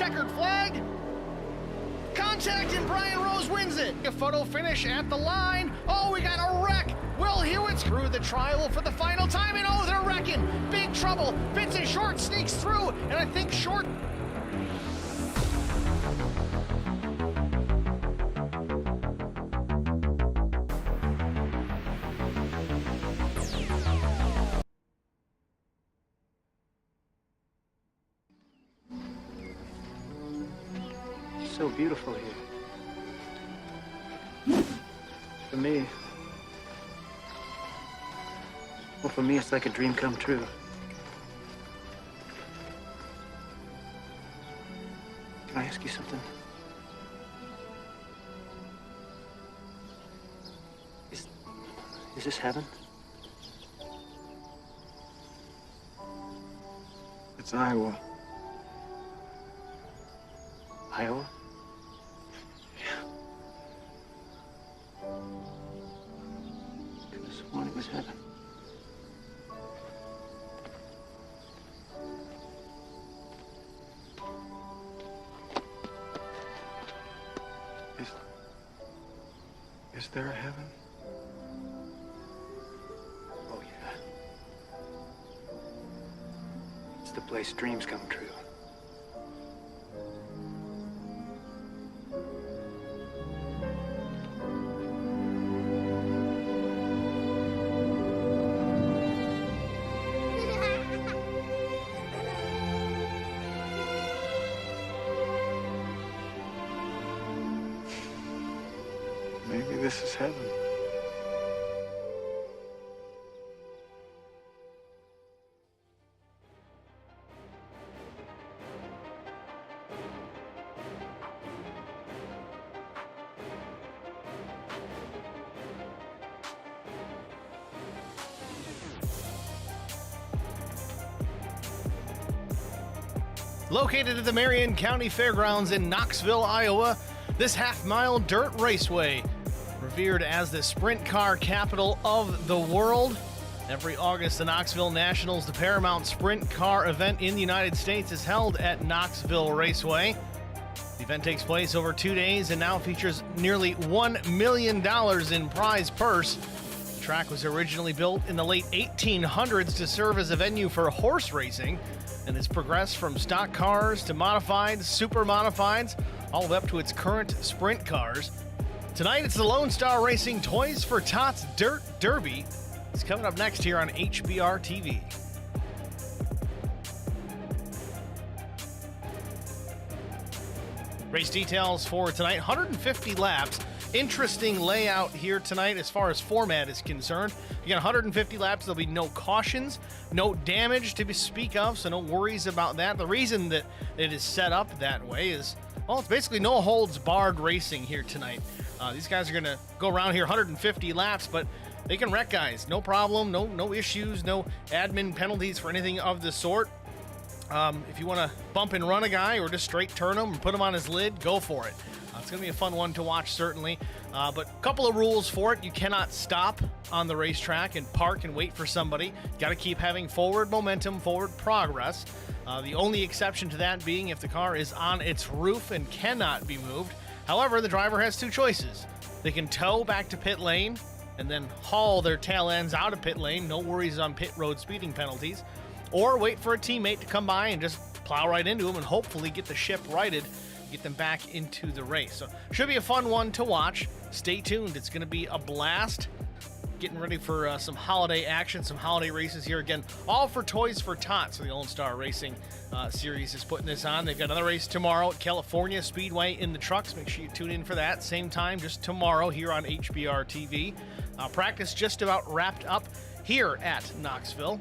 checkered flag. Contact and Brian Rose wins it. A photo finish at the line. Oh, we got a wreck. Will Hewitt's through the trial for the final time, and oh, they're wrecking. Big trouble. Vincent Short sneaks through, and I think Short... So beautiful here. For me, well, for me, it's like a dream come true. Can I ask you something? Is this heaven? It's Iowa. Iowa? Could have sworn it was heaven. Is there a heaven? Oh, yeah. It's the place dreams come true. Maybe this is heaven. Located at the Marion County Fairgrounds in Knoxville, Iowa, this half-mile dirt raceway, revered as the sprint car capital of the world. Every August, the Knoxville Nationals, the paramount sprint car event in the United States, is held at Knoxville Raceway. The event takes place over 2 days and now features nearly $1 million in prize purse. The track was originally built in the late 1800s to serve as a venue for horse racing, and has progressed from stock cars to modifieds, super modifieds, all the way up to its current sprint cars. Tonight, it's the Lonestar Racing Toys for Tots Dirt Derby. It's coming up next here on HBR TV. Race details for tonight, 150 laps. Interesting layout here tonight as far as format is concerned. You got 150 laps. There'll be no cautions, no damage to speak of, so no worries about that. The reason that it is set up that way is, well, it's basically no holds barred racing here tonight. These guys are going to go around here 150 laps, but they can wreck guys. No problem, no issues, no admin penalties for anything of the sort. If you want to bump and run a guy or just straight turn him and put him on his lid, go for it. It's going to be a fun one to watch, certainly. But a couple of rules for it. You cannot stop on the racetrack and park and wait for somebody. Got to keep having forward momentum, forward progress. The only exception to that being if the car is on its roof and cannot be moved. However, the driver has two choices. They can tow back to pit lane and then haul their tail ends out of pit lane. No worries on pit road speeding penalties. Or wait for a teammate to come by and just plow right into them and hopefully get the ship righted, get them back into the race. So should be a fun one to watch. Stay tuned. It's going to be a blast. Getting ready for some holiday action, some holiday races here again. All for Toys for Tots. So the Lonestar Racing series is putting this on. They've got another race tomorrow at California Speedway in the trucks. Make sure you tune in for that. Same time, just tomorrow here on HBR TV. Practice just about wrapped up here at Knoxville.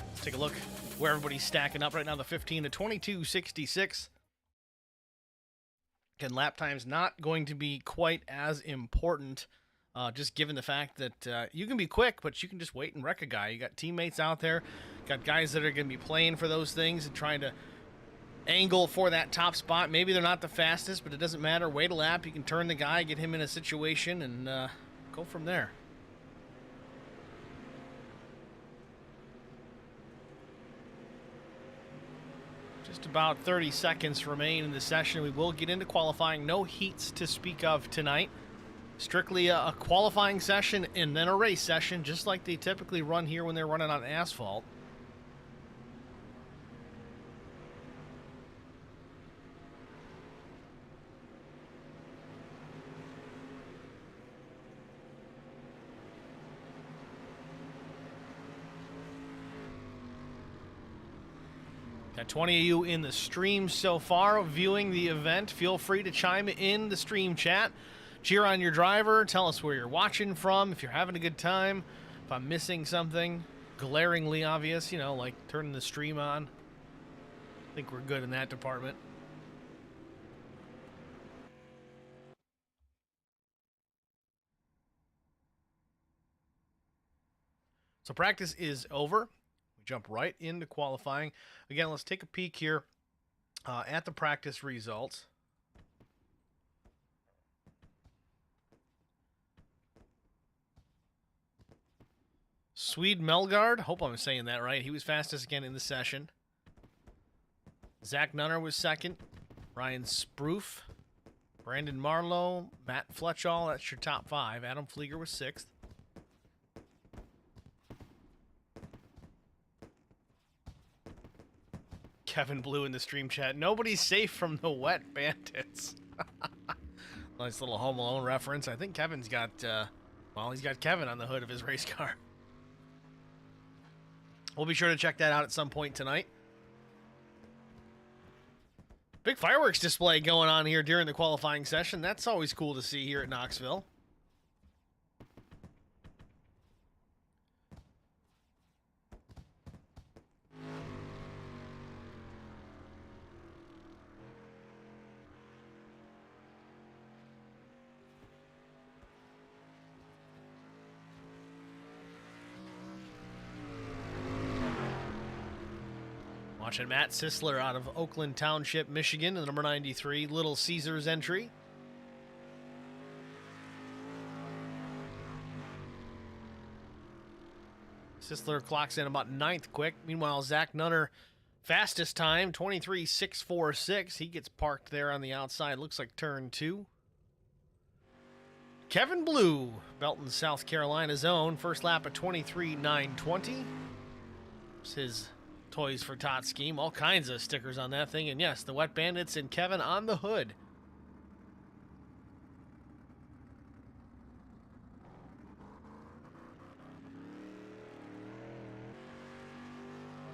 Let's take a look where everybody's stacking up right now. The 15 to 22.66. Again, lap time's not going to be quite as important, just given the fact that you can be quick, but you can just wait and wreck a guy. You got teammates out there, got guys that are going to be playing for those things and trying to angle for that top spot. Maybe they're not the fastest, but it doesn't matter. Wait a lap. You can turn the guy, get him in a situation, and go from there. Just about 30 seconds remain in the session. We will get into qualifying. No heats to speak of tonight. Strictly a qualifying session and then a race session, just like they typically run here when they're running on asphalt. Got 20 of you in the stream so far viewing the event. Feel free to chime in the stream chat. Cheer on your driver. Tell us where you're watching from. If you're having a good time. If I'm missing something glaringly obvious, you know, like turning the stream on. I think we're good in that department. So practice is over. We jump right into qualifying. Again, let's take a peek here at the practice results. Swede Melgaard, hope I'm saying that right. He was fastest again in the session. Zach Nunner was second. Ryan Sproof, Brandon Marlowe, Matt Fletchall, that's your top five. Adam Flieger was sixth. Kevin Blue in the stream chat. Nobody's safe from the wet bandits. Nice little Home Alone reference. I think Kevin's got, well, he's got Kevin on the hood of his race car. We'll be sure to check that out at some point tonight. Big fireworks display going on here during the qualifying session. That's always cool to see here at Knoxville. Watching Matt Sisler out of Oakland Township, Michigan, the number 93 Little Caesars entry. Sisler clocks in about 9th quick. Meanwhile, Zach Nunner, fastest time, 23.646. He gets parked there on the outside. Looks like turn 2. Kevin Blue, Belton, South Carolina's own. First lap at 23.920. It's his Toys for Tots scheme. All kinds of stickers on that thing. And yes, the Wet Bandits and Kevin on the hood.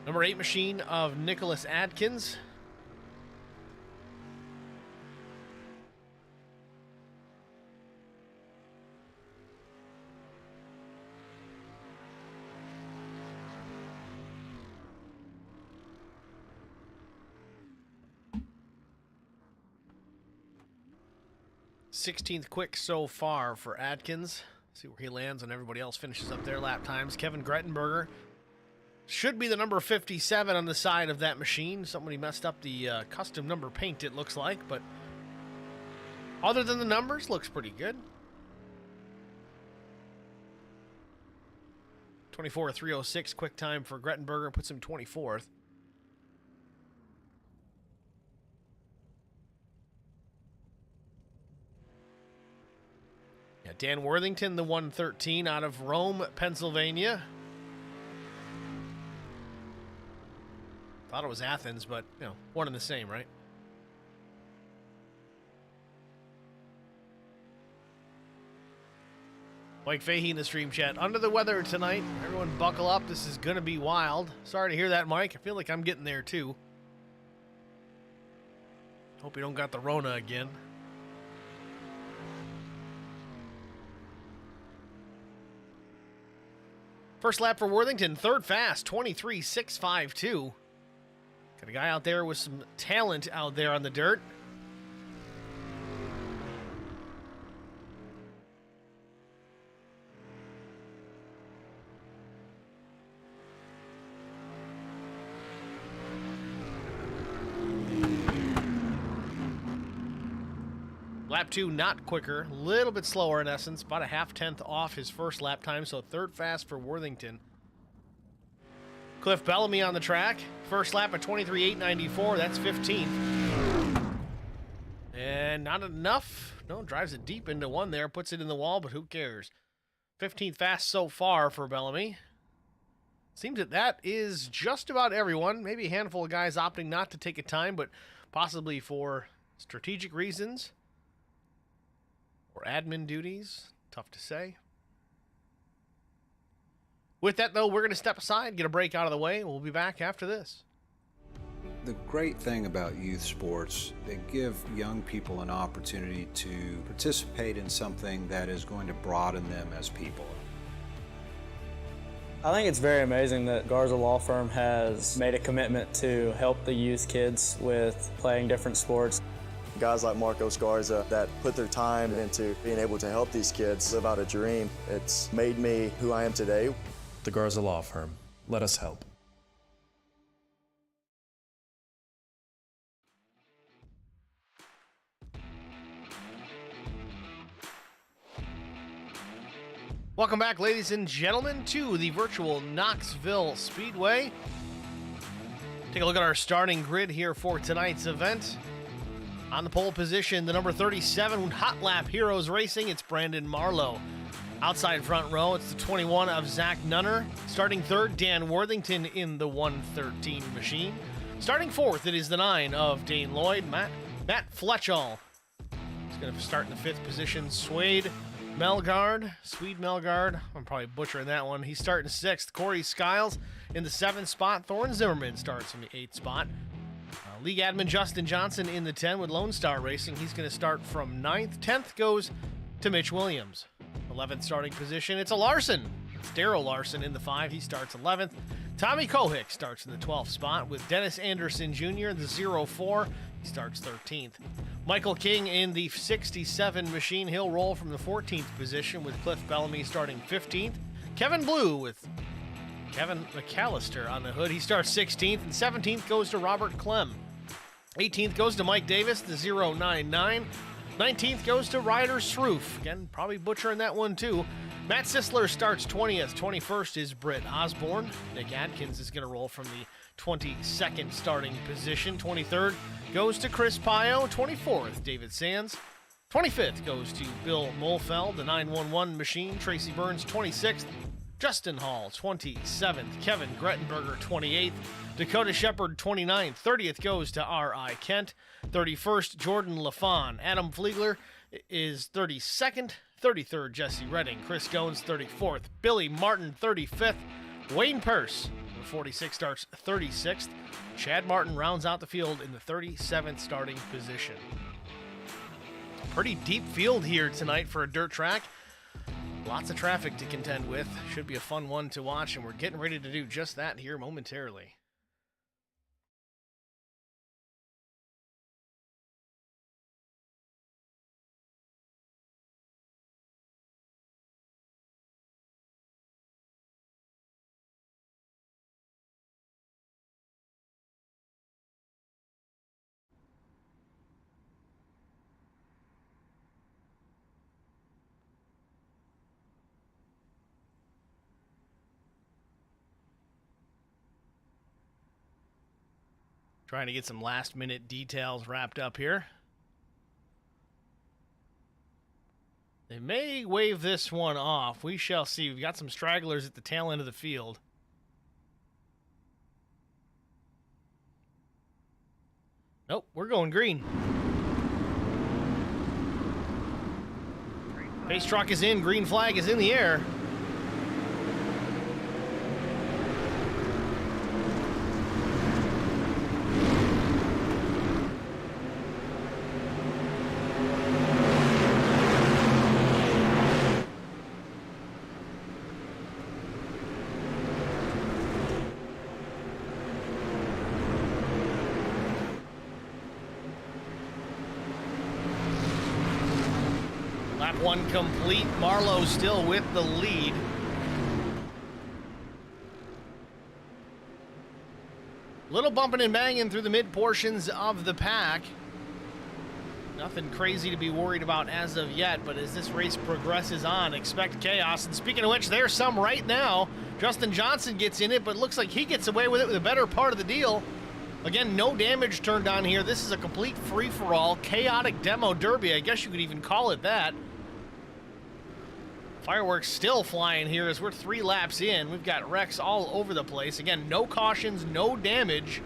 Number 8 machine of Nicholas Adkins. .16th quick so far for Adkins. See where he lands and everybody else finishes up their lap times. Kevin Grettenberger should be the number 57 on the side of that machine. Somebody messed up the custom number paint, it looks like, but other than the numbers, looks pretty good. 24.306 quick time for Grettenberger, puts him 24th. Yeah, Dan Worthington, the 113 out of Rome, Pennsylvania. Thought it was Athens, but, you know, one and the same, right? Mike Fahey in the stream chat. Under the weather tonight. Everyone buckle up. This is going to be wild. Sorry to hear that, Mike. I feel like I'm getting there, too. Hope you don't got the Rona again. First lap for Worthington, third fast, 23.652. Got a guy out there with some talent out there on the dirt. Lap 2, not quicker, a little bit slower in essence, about a 0.5 off his first lap time, so third fast for Worthington. Cliff Bellamy on the track. First lap at 23.894. That's 15th. And not enough. No, drives it deep into one there. Puts it in the wall, but who cares? 15th fast so far for Bellamy. Seems that is just about everyone. Maybe a handful of guys opting not to take a time, but possibly for strategic reasons or admin duties. Tough to say. With that, though, we're going to step aside, get a break out of the way. We'll be back after this. The great thing about youth sports, they give young people an opportunity to participate in something that is going to broaden them as people. I think it's very amazing that Garza Law Firm has made a commitment to help the youth kids with playing different sports. Guys like Marcos Garza that put their time into being able to help these kids live out a dream. It's made me who I am today. The Garza Law Firm. Let us help. Welcome back, ladies and gentlemen, to the virtual Knoxville Speedway. Take a look at our starting grid here for tonight's event. On the pole position, the number 37 Hot Lap Heroes Racing, it's Brandon Marlowe. Outside front row, it's the 21 of Zach Nunner. Starting third, Dan Worthington in the 113 machine. Starting fourth, it is the 9 of Dane Lloyd, Matt Fletchall. He's going to start in the fifth position. Swede Melgard, I'm probably butchering that one. He's starting sixth. Corey Skiles in the 7th spot. Thorne Zimmerman starts in the 8th spot. League admin Justin Johnson in the 10 with Lone Star Racing. He's going to start from 9th. 10th goes to Mitch Williams. 11th starting position, it's a Larson. It's Darryl Larson in the 5. He starts 11th. Tommy Kohick starts in the 12th spot with Dennis Anderson Jr. in the 04. He starts 13th. Michael King in the 67 machine. He'll roll from the 14th position with Cliff Bellamy starting 15th. Kevin Blue with Kevin McAllister on the hood. He starts 16th, and 17th goes to Robert Clem. 18th goes to Mike Davis, the 099. 19th goes to Ryder Sroof. Again, probably butchering that one too. Matt Sisler starts 20th. 21st is Britt Osborne. Nick Adkins is going to roll from the 22nd starting position. 23rd goes to Chris Pio. 24th, David Sands. 25th goes to Bill Molfeld, the 911 machine. Tracy Burns, 26th. Justin Hall, 27th. Kevin Grettenberger, 28th. Dakota Shepard, 29th. 30th goes to R.I. Kent. 31st, Jordan LaFon. Adam Fliegler is 32nd. 33rd, Jesse Redding. Chris Goins, 34th. Billy Martin, 35th. Wayne Purse, 46 starts 36th. Chad Martin rounds out the field in the 37th starting position. Pretty deep field here tonight for a dirt track. Lots of traffic to contend with. Should be a fun one to watch, and we're getting ready to do just that here momentarily. Trying to get some last-minute details wrapped up here. They may wave this one off. We shall see. We've got some stragglers at the tail end of the field. Nope, we're going green. Pace truck is in. Green flag is in the air. Lap one complete. Marlowe still with the lead. Little bumping and banging through the mid portions of the pack. Nothing crazy to be worried about as of yet, but as this race progresses on, expect chaos. And speaking of which, there's some right now. Justin Johnson gets in it, but looks like he gets away with it with a better part of the deal. Again, no damage turned on here. This is a complete free-for-all, chaotic demo derby. I guess you could even call it that. Fireworks still flying here as we're 3 laps in. We've got wrecks all over the place. Again, no cautions, no damage.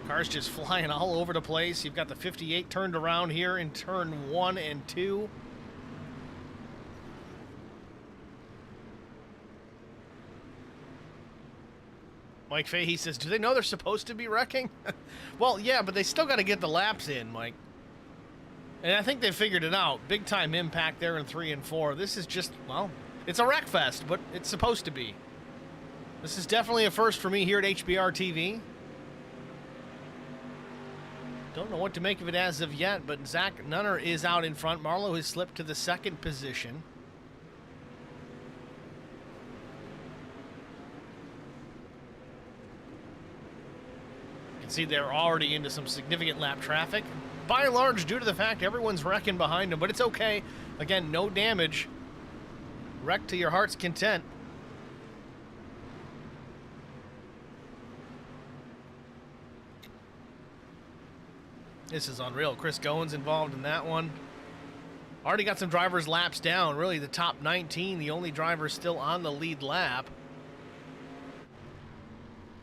Cars just flying all over the place. You've got the 58 turned around here in turn 1 and 2. Mike Fahey says, do they know they're supposed to be wrecking? Well, yeah, but they still got to get the laps in, Mike. And I think they figured it out. Big time impact there in 3 and 4. This is just, well, it's a wreck fest, but it's supposed to be. This is definitely a first for me here at HBR TV. Don't know what to make of it as of yet, but Zach Nunner is out in front. Marlowe has slipped to the 2nd position. See, they're already into some significant lap traffic, by and large due to the fact everyone's wrecking behind them, but it's okay. Again, no damage. Wreck to your heart's content. This is unreal. Chris Goins involved in that one. Already got some drivers laps down. Really, the top 19, the only driver still on the lead lap.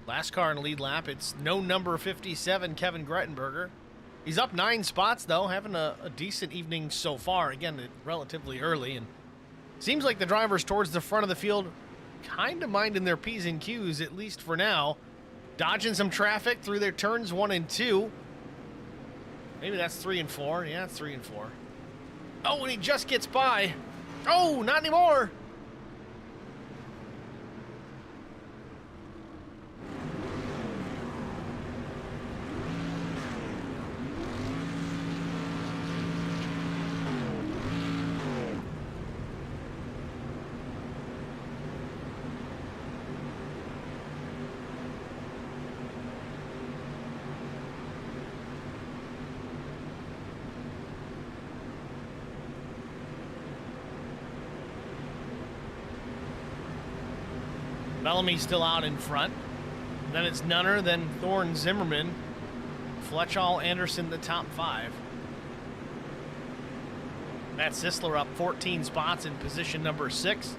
Last car in lead lap, it's no number 57, Kevin Grettenberger. He's up 9 spots, though, having a decent evening so far. Again, relatively early, and seems like the drivers towards the front of the field kind of minding their P's and Q's, at least for now. Dodging some traffic through their turns 1 and 2. Maybe that's 3 and 4. Yeah, it's 3 and 4. Oh, and he just gets by. Oh, not anymore. Bellamy's still out in front. Then it's Nunner, then Thorne Zimmerman. Fletchall, Anderson, the top 5. Matt Sisler up 14 spots in position number 6.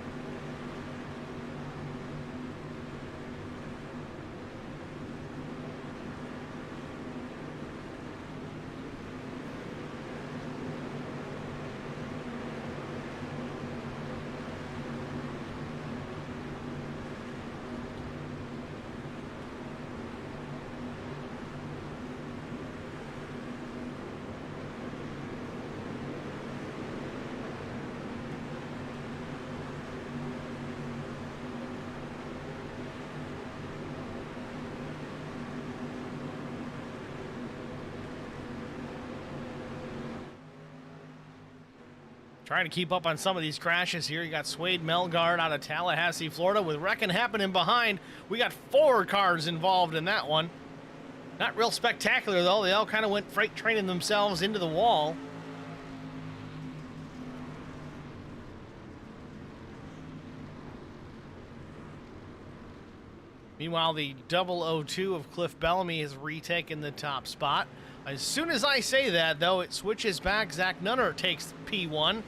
Trying to keep up on some of these crashes here. You got Swade Melgard out of Tallahassee, Florida, with wrecking happening behind. We got 4 cars involved in that one. Not real spectacular, though. They all kind of went freight training themselves into the wall. Meanwhile, the 002 of Cliff Bellamy has retaken the top spot. As soon as I say that, though, it switches back. Zach Nunner takes P1.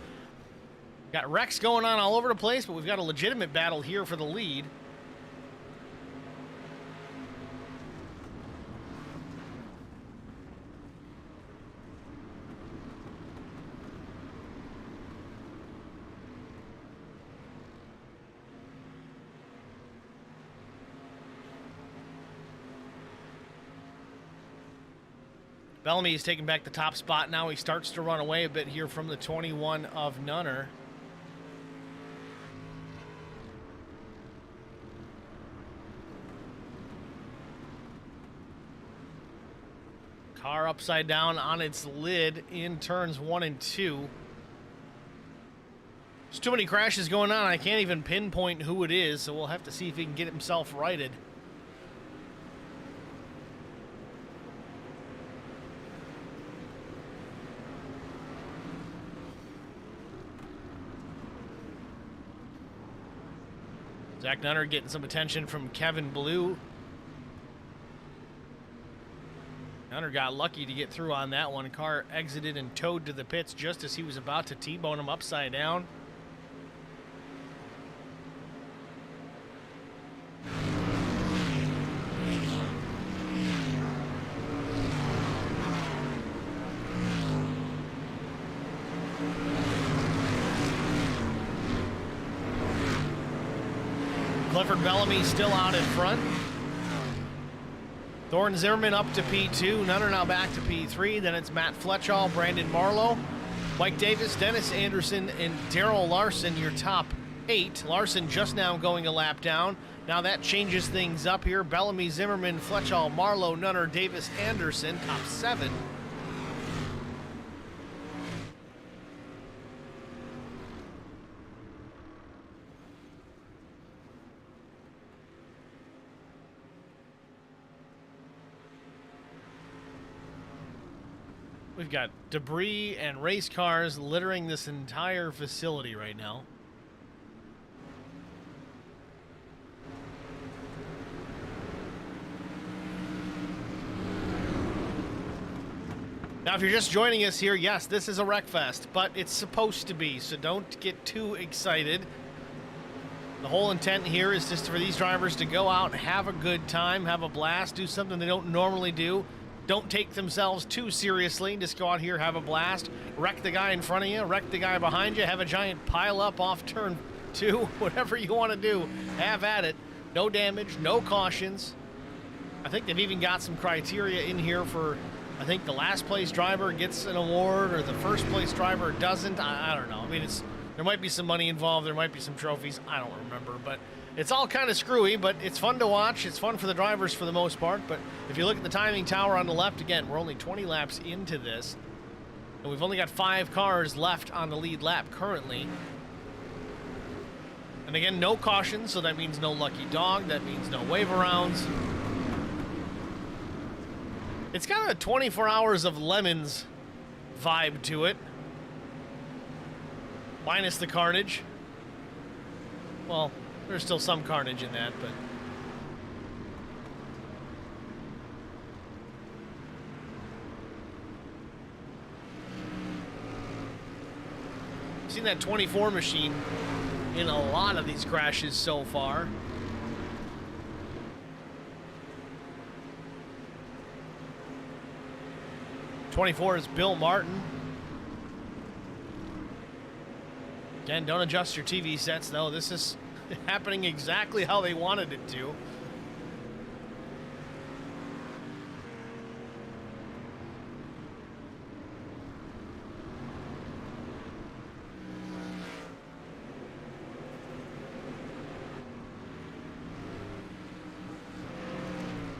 Got wrecks going on all over the place, but we've got a legitimate battle here for the lead. Bellamy is taking back the top spot now. He starts to run away a bit here from the 21 of Nunner. Car upside down on its lid in turns 1 and 2. There's too many crashes going on. I can't even pinpoint who it is, so we'll have to see if he can get himself righted. Zach Nunner getting some attention from Kevin Blue. Nunner got lucky to get through on that one. Car exited and towed to the pits just as he was about to T-bone him upside down. Clifford Bellamy still out in front. Thorne Zimmerman up to P2. Nunner now back to P3. Then it's Matt Fletchall, Brandon Marlowe, Mike Davis, Dennis Anderson, and Daryl Larson, your top 8. Larson just now going a lap down. Now that changes things up here. Bellamy, Zimmerman, Fletchall, Marlowe, Nunner, Davis, Anderson, top 7. We've got debris and race cars littering this entire facility right now. Now, if you're just joining us here, yes, this is a wreck fest, but it's supposed to be, so don't get too excited. The whole intent here is just for these drivers to go out, have a good time, have a blast, do something they don't normally do. Don't take themselves too seriously. Just go out here, have a blast, wreck the guy in front of you, wreck the guy behind you, have a giant pile up off turn 2, whatever you want to do, have at it. No damage, no cautions. I think they've even got some criteria in here for, I think the last place driver gets an award or the first place driver doesn't. I don't know. I mean, there might be some money involved. There might be some trophies. I don't remember, but it's all kind of screwy, but it's fun to watch. It's fun for the drivers for the most part. But if you look at the timing tower on the left, again, we're only 20 laps into this. And we've only got 5 cars left on the lead lap currently. And again, no caution, so that means no lucky dog. That means no wave arounds. It's got a 24 hours of lemons vibe to it. Minus the carnage. Well, there's still some carnage in that, but I've seen that 24 machine in a lot of these crashes so far. '24 is Bill Martin. Again, don't adjust your TV sets, though. This is happening exactly how they wanted it to.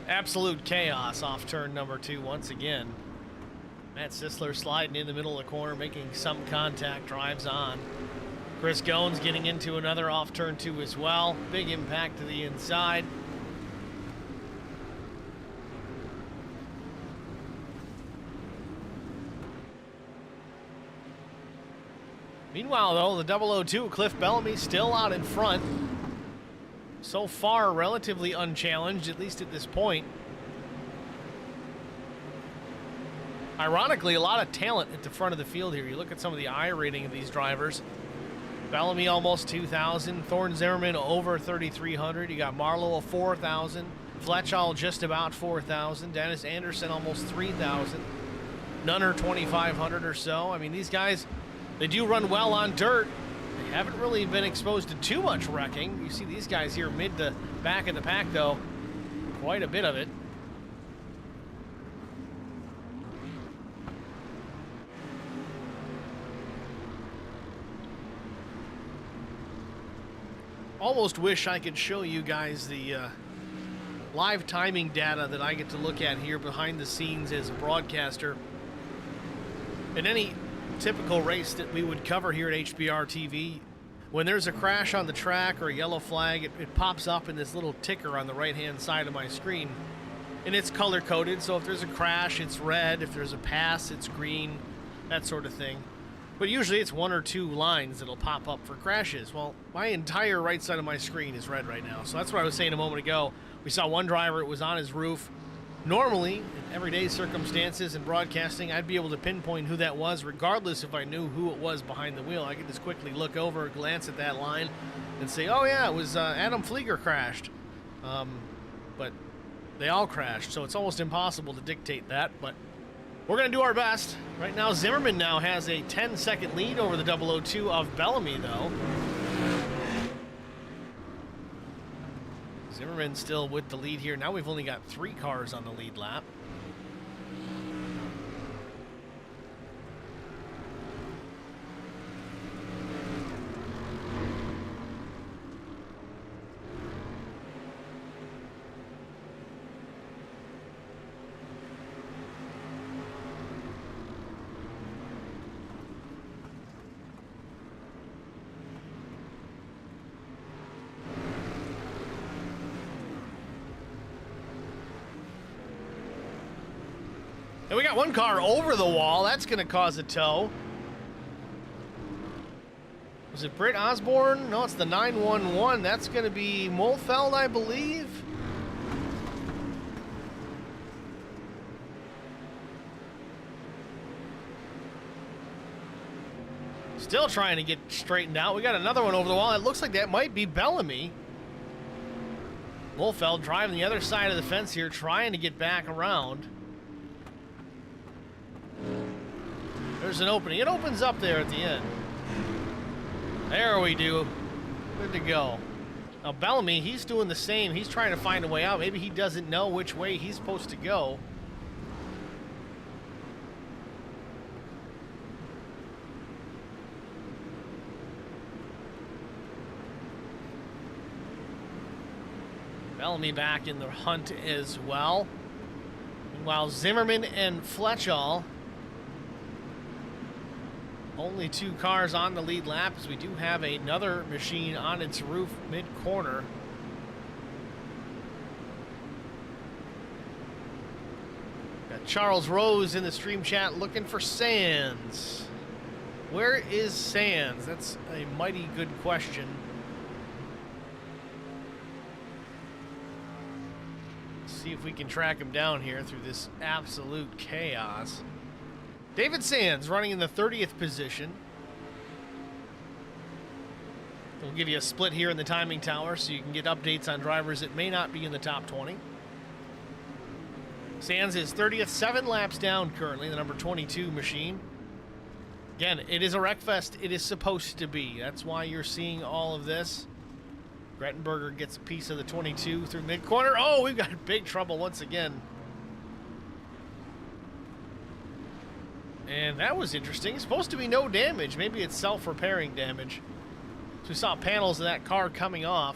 Absolute chaos off turn number 2 once again. Matt Sisler sliding in the middle of the corner, making some contact, drives on. Chris Goins getting into another off turn 2 as well. Big impact to the inside. Meanwhile, though, the 002, Cliff Bellamy, still out in front. So far, relatively unchallenged, at least at this point. Ironically, a lot of talent at the front of the field here. You look at some of the I rating of these drivers. Bellamy almost 2,000. Thorne Zimmerman over 3,300. You got Marlowe 4,000. Fletchall just about 4,000. Dennis Anderson almost 3,000. Nunner 2,500 or so. I mean, these guys, they do run well on dirt. They haven't really been exposed to too much wrecking. You see these guys here mid to back of the pack, though. Quite a bit of it. Almost wish I could show you guys the live timing data that I get to look at here behind the scenes as a broadcaster. In any typical race that we would cover here at HBR TV, when there's a crash on the track or a yellow flag, it pops up in this little ticker on the right-hand side of my screen. And it's color-coded, so if there's a crash, it's red. If there's a pass, it's green, that sort of thing. But usually it's 1 or 2 lines that'll pop up for crashes. Well, my entire right side of my screen is red right now. So that's what I was saying a moment ago. We saw one driver, it was on his roof. Normally, in everyday circumstances and broadcasting, I'd be able to pinpoint who that was, regardless if I knew who it was behind the wheel. I could just quickly look over, glance at that line, and say, oh yeah, it was Adam Flieger crashed. But they all crashed, so it's almost impossible to dictate that, but we're going to do our best. Right now, Zimmerman now has a 10-second lead over the 002 of Bellamy, though. Zimmerman still with the lead here. Now we've only got 3 cars on the lead lap. And we got one car over the wall. That's going to cause a tow. Was it Britt Osborne? No, it's the 911. That's going to be Molfeld, I believe. Still trying to get straightened out. We got another one over the wall. It looks like that might be Bellamy. Molfeld driving the other side of the fence here, trying to get back around. There's an opening. It opens up there at the end. There we do. Good to go. Now Bellamy, he's doing the same. He's trying to find a way out. Maybe he doesn't know which way he's supposed to go. Bellamy back in the hunt as well. Meanwhile, Zimmerman and Fletchall, only 2 cars on the lead lap, as we do have another machine on its roof mid-corner. Got Charles Rose in the stream chat looking for Sands. Where is Sands? That's a mighty good question. Let's see if we can track him down here through this absolute chaos. David Sands running in the 30th position. We'll give you a split here in the timing tower so you can get updates on drivers that may not be in the top 20. Sands is 30th, 7 laps down currently, the number 22 machine. Again, it is a wreckfest. It is supposed to be. That's why you're seeing all of this. Grettenberger gets a piece of the 22 through mid-corner. Oh, we've got big trouble once again. And that was interesting. It's supposed to be no damage. Maybe it's self-repairing damage. So we saw panels of that car coming off.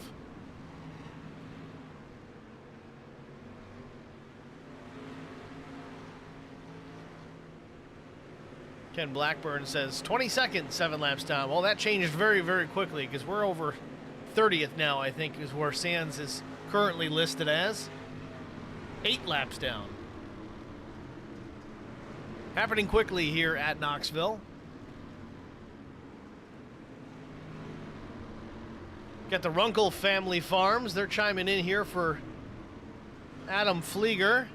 Ken Blackburn says 20 seconds, 7 laps down. Well, that changed very, very quickly because we're over 30th now, I think, is where Sands is currently listed as. 8 laps down. Happening quickly here at Knoxville. Got the Runkle Family Farms. They're chiming in here for Adam Flieger.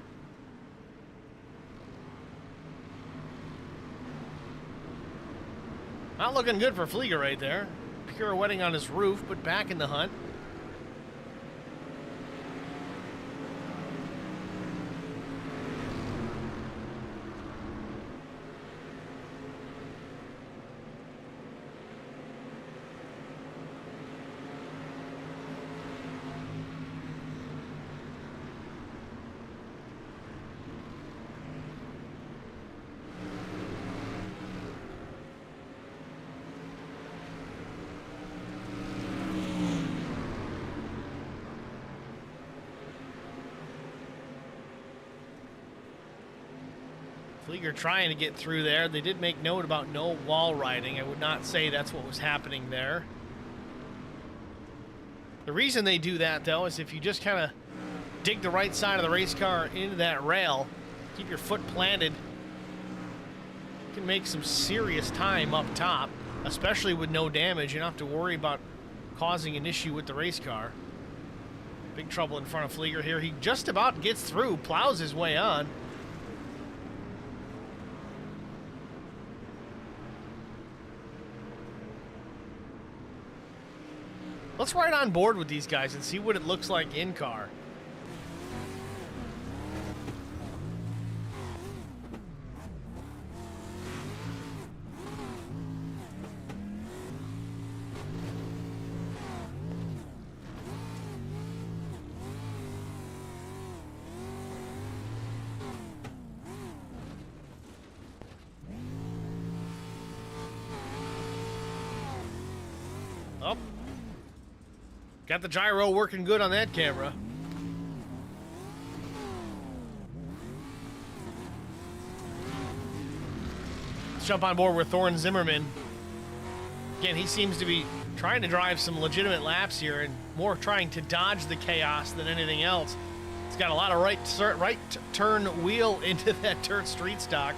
Not looking good for Flieger right there. Pure wetting on his roof, but back in the hunt. Flieger trying to get through there. They did make note about no wall riding. I would not say that's what was happening there. The reason they do that, though, is if you just kind of dig the right side of the race car into that rail, keep your foot planted, can make some serious time up top, especially with no damage. You don't have to worry about causing an issue with the race car. Big trouble in front of Flieger here. He just about gets through, plows his way on. Let's ride on board with these guys and see what it looks like in car. Oh. Got the gyro working good on that camera. Let's jump on board with Thorne Zimmerman. Again, he seems to be trying to drive some legitimate laps here and more trying to dodge the chaos than anything else. He's got a lot of right turn wheel into that dirt street stock.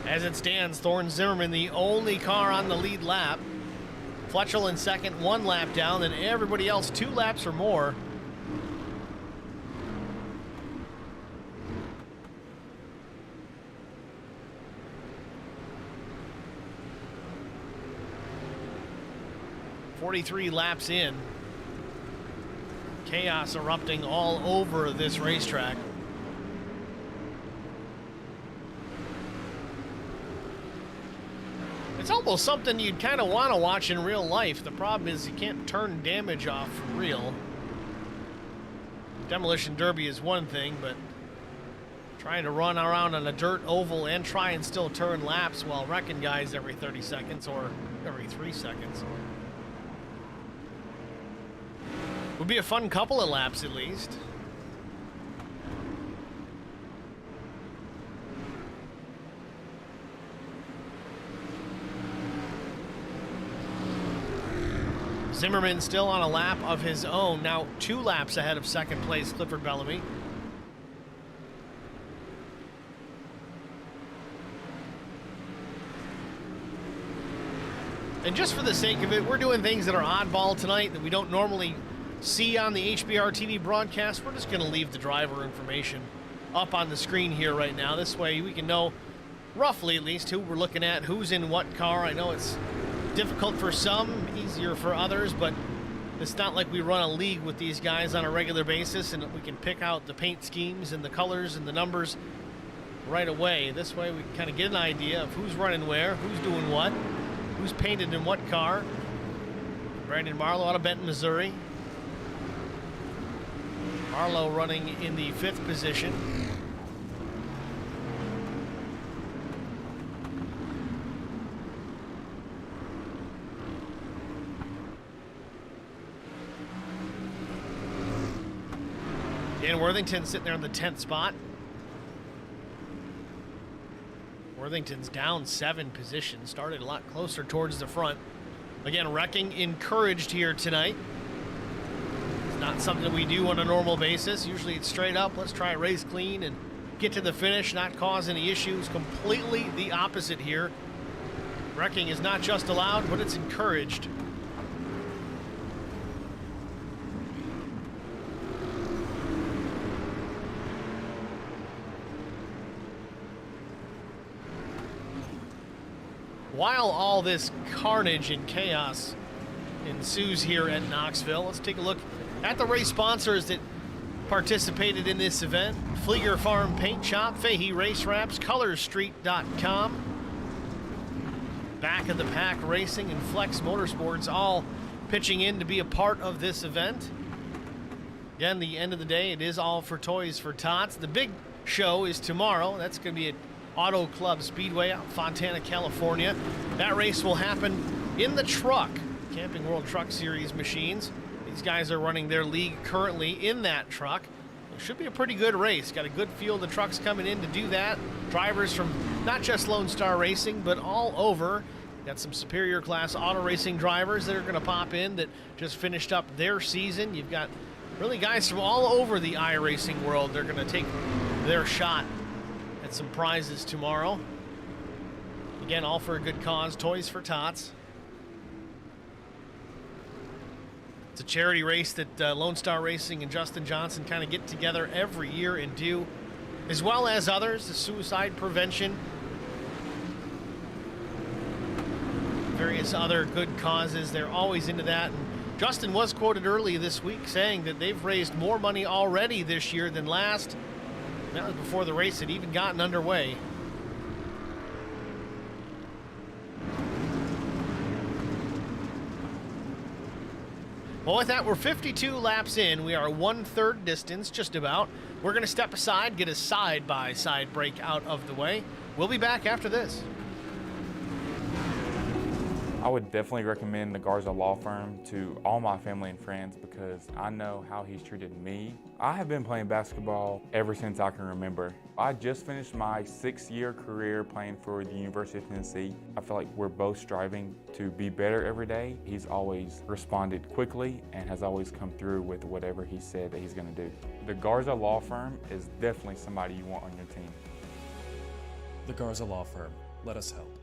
As it stands, Thorne Zimmerman, the only car on the lead lap. Fletchel in second, 1 lap down, and everybody else 2 laps or more. "43 laps in. Chaos erupting all over this racetrack. It's almost something you'd kind of want to watch in real life. The problem is you can't turn damage off for real. Demolition Derby is one thing, but trying to run around on a dirt oval and try and still turn laps while wrecking guys every 30 seconds or every 3 seconds would be a fun couple of laps at least. Zimmerman still on a lap of his own, now 2 laps ahead of second place Clifford Bellamy. And just for the sake of it, we're doing things that are oddball tonight that we don't normally see on the HBR TV broadcast. We're just going to leave the driver information up on the screen here right now. This way we can know roughly at least who we're looking at, who's in what car. I know it's difficult for some, easier for others, but it's not like we run a league with these guys on a regular basis and we can pick out the paint schemes and the colors and the numbers right away. This way we can kind of get an idea of who's running where, who's doing what, who's painted in what car. Brandon Marlowe out of Benton, Missouri. Marlowe running in the 5th position. Dan Worthington sitting there in the 10th spot. Worthington's down 7 positions, started a lot closer towards the front. Again, wrecking encouraged here tonight. It's not something we do on a normal basis. Usually it's straight up, let's try race clean and get to the finish, not cause any issues. Completely the opposite here. Wrecking is not just allowed, but it's encouraged. While all this carnage and chaos ensues here at Knoxville, let's take a look at the race sponsors that participated in this event. Flieger Farm Paint Shop, Fahey Race Wraps, ColorStreet.com, Back of the Pack Racing, and Flex Motorsports all pitching in to be a part of this event. Again, the end of the day, it is all for Toys for Tots. The big show is tomorrow. That's going to be at Auto Club Speedway out in Fontana, California. That race will happen in the truck, Camping World Truck Series machines. These guys are running their league currently in that truck. It should be a pretty good race. Got a good field of trucks coming in to do that. Drivers from not just Lonestar Racing, but all over. Got some superior class auto racing drivers that are going to pop in that just finished up their season. You've got really guys from all over the iRacing world. They're going to take their shot at some prizes tomorrow. Again, all for a good cause, Toys for Tots. It's a charity race that Lonestar Racing and Justin Johnson kind of get together every year and do, as well as others, the suicide prevention, various other good causes. They're always into that. And Justin was quoted early this week saying that they've raised more money already this year than last. That was before the race had even gotten underway. Well, with that, we're 52 laps in. We are 1/3 distance, just about. We're going to step aside, get a side-by-side break out of the way. We'll be back after this. I would definitely recommend the Garza Law Firm to all my family and friends because I know how he's treated me. I have been playing basketball ever since I can remember. I just finished my 6-year career playing for the University of Tennessee. I feel like we're both striving to be better every day. He's always responded quickly and has always come through with whatever he said that he's going to do. The Garza Law Firm is definitely somebody you want on your team. The Garza Law Firm. Let us help.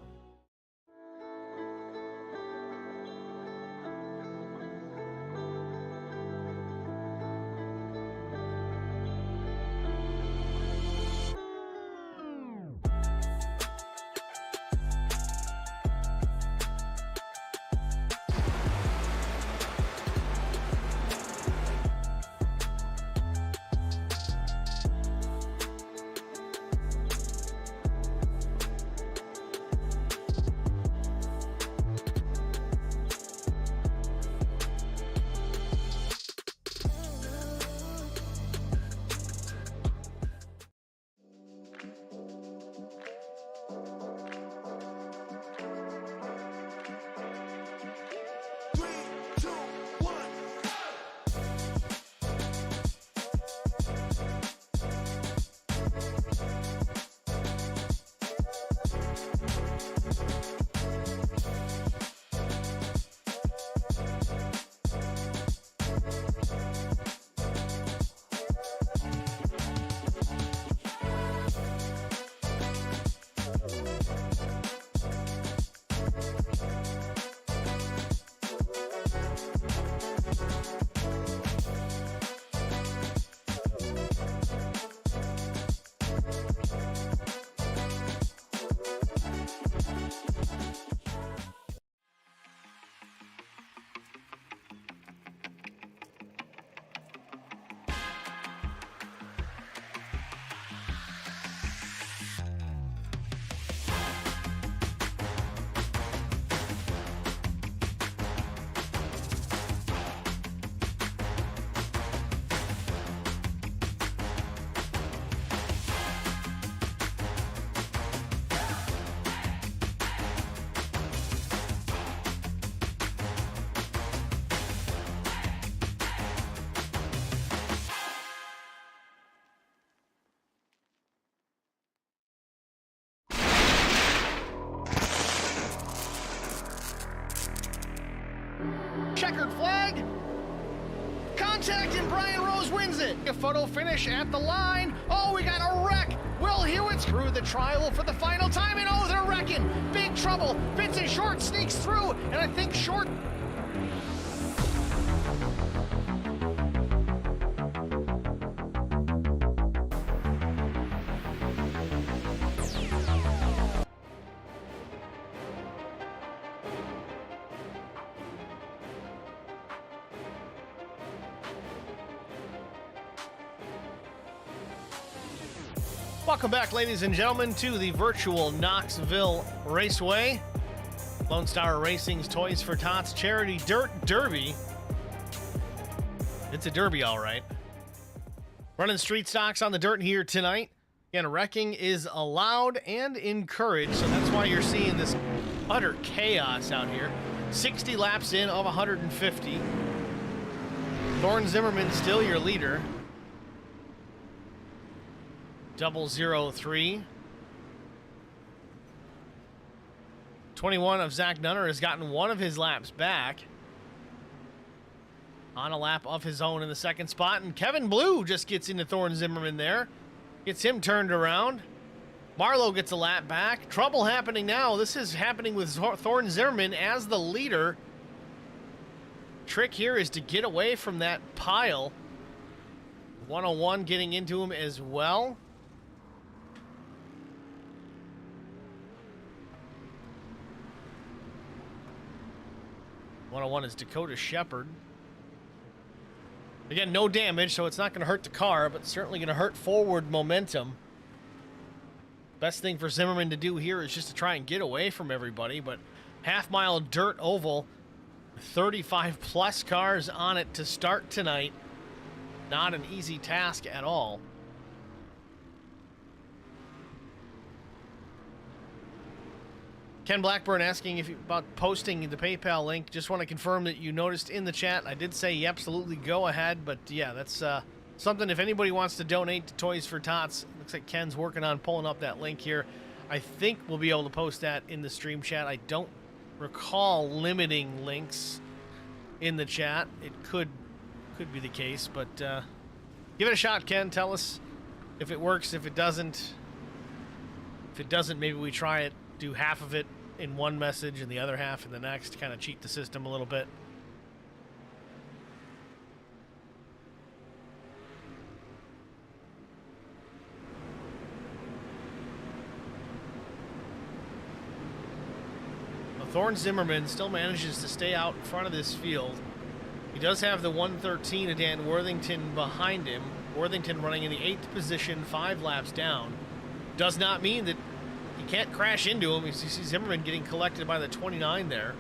Checkered flag. Contact and Brian Rose wins it. A photo finish at the line. Oh, we got a wreck. Will Hewitt's through the trial for the final time, and oh, they're wrecking. Big trouble. Vincent Short sneaks through, and I think Short... Welcome back, ladies and gentlemen, to the virtual Knoxville Raceway. Lonestar Racing's Toys for Tots Charity Dirt Derby. It's a derby, all right. Running street stocks on the dirt here tonight. Again, wrecking is allowed and encouraged, so that's why you're seeing this utter chaos out here. 60 laps in of 150. Thorne Zimmerman still your leader. 003. 21 of Zach Nunner has gotten one of his laps back. On a lap of his own in the second spot, and Kevin Blue just gets into Thorne Zimmerman there. Gets him turned around. Marlowe gets a lap back. Trouble happening now. This is happening with Thorne Zimmerman as the leader. Trick here is to get away from that pile. 101 getting into him as well. .101 is Dakota Shepard. Again, no damage, so it's not going to hurt the car, but certainly going to hurt forward momentum. Best thing for Zimmerman to do here is just to try and get away from everybody, but half-mile dirt oval, 35-plus cars on it to start tonight. Not an easy task at all. Ken Blackburn asking about posting the PayPal link. Just want to confirm that you noticed in the chat. I did say absolutely go ahead, but yeah, that's something if anybody wants to donate to Toys for Tots. Looks like Ken's working on pulling up that link here. I think we'll be able to post that in the stream chat. I don't recall limiting links in the chat. It could be the case, but give it a shot, Ken. Tell us if it works, if it doesn't. If it doesn't, maybe we try it. Do half of it in one message and the other half in the next, kind of cheat the system a little bit. Well, Thorne Zimmerman still manages to stay out in front of this field. He does have the 113 of Dan Worthington behind him. Worthington running in the 8th position, 5 laps down. Does not mean that he can't crash into him. You see Zimmerman getting collected by the 29 there.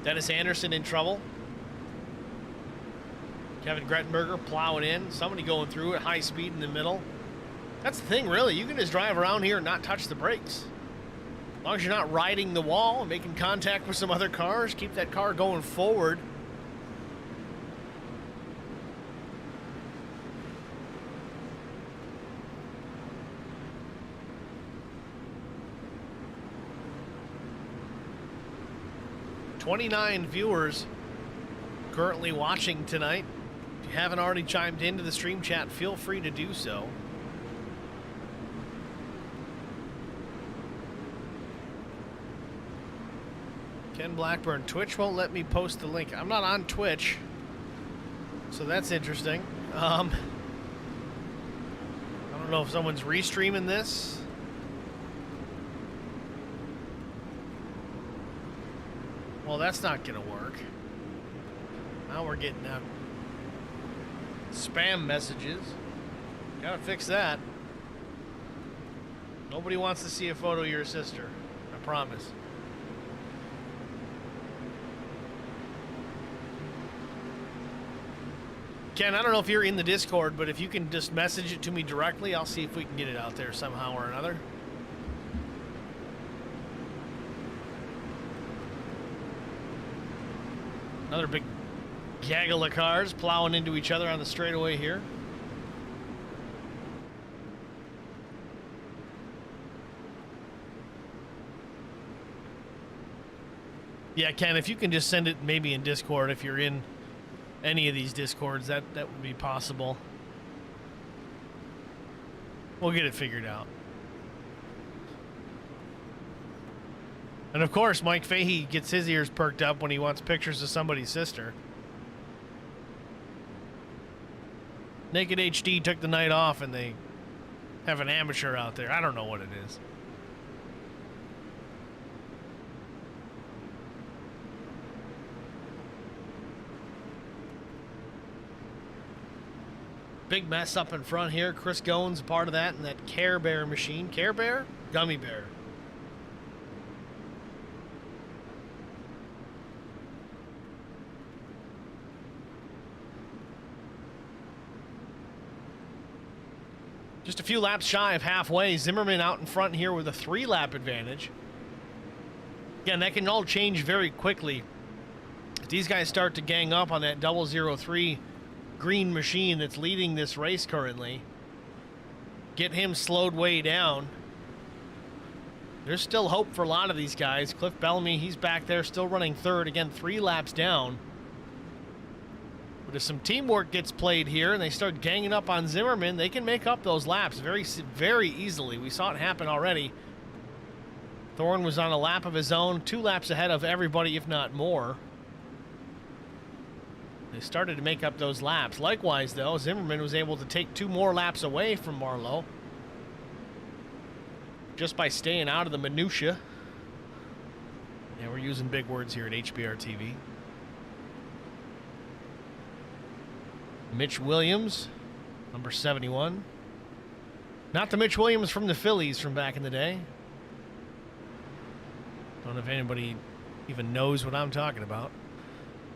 Dennis Anderson in trouble. Kevin Grettenberger plowing in. Somebody going through at high speed in the middle. That's the thing, really. You can just drive around here and not touch the brakes. As long as you're not riding the wall and making contact with some other cars, keep that car going forward. .29 viewers currently watching tonight. If you haven't already chimed into the stream chat, feel free to do so. Ken Blackburn, Twitch won't let me post the link. I'm not on Twitch, so that's interesting. I don't know if someone's restreaming this. Well, that's not gonna work. Now we're getting spam messages. Gotta fix that. Nobody wants to see a photo of your sister. I promise. Ken, I don't know if you're in the Discord, but if you can just message it to me directly, I'll see if we can get it out there somehow or another. Another big gaggle of cars plowing into each other on the straightaway here. Yeah, Ken, if you can just send it maybe in Discord, if you're in any of these Discords, that would be possible. We'll get it figured out. And of course, Mike Fahey gets his ears perked up when he wants pictures of somebody's sister. Naked HD took the night off and they have an amateur out there. I don't know what it is. Big mess up in front here. Chris Goins, part of that, and that Care Bear machine. Care Bear? Gummy Bear. Just a few laps shy of halfway. Zimmerman out in front here with a 3-lap advantage. Again, that can all change very quickly. If these guys start to gang up on that 003 green machine that's leading this race currently, get him slowed way down. There's still hope for a lot of these guys. Cliff Bellamy, he's back there still running third. Again, 3 laps down. But if some teamwork gets played here and they start ganging up on Zimmerman, they can make up those laps very, very easily. We saw it happen already. Thorne was on a lap of his own, 2 laps ahead of everybody, if not more. They started to make up those laps. Likewise, though, Zimmerman was able to take 2 more laps away from Marlowe just by staying out of the minutia. Yeah, we're using big words here at HBR TV. Mitch Williams, number 71. Not the Mitch Williams from the Phillies from back in the day. Don't know if anybody even knows what I'm talking about.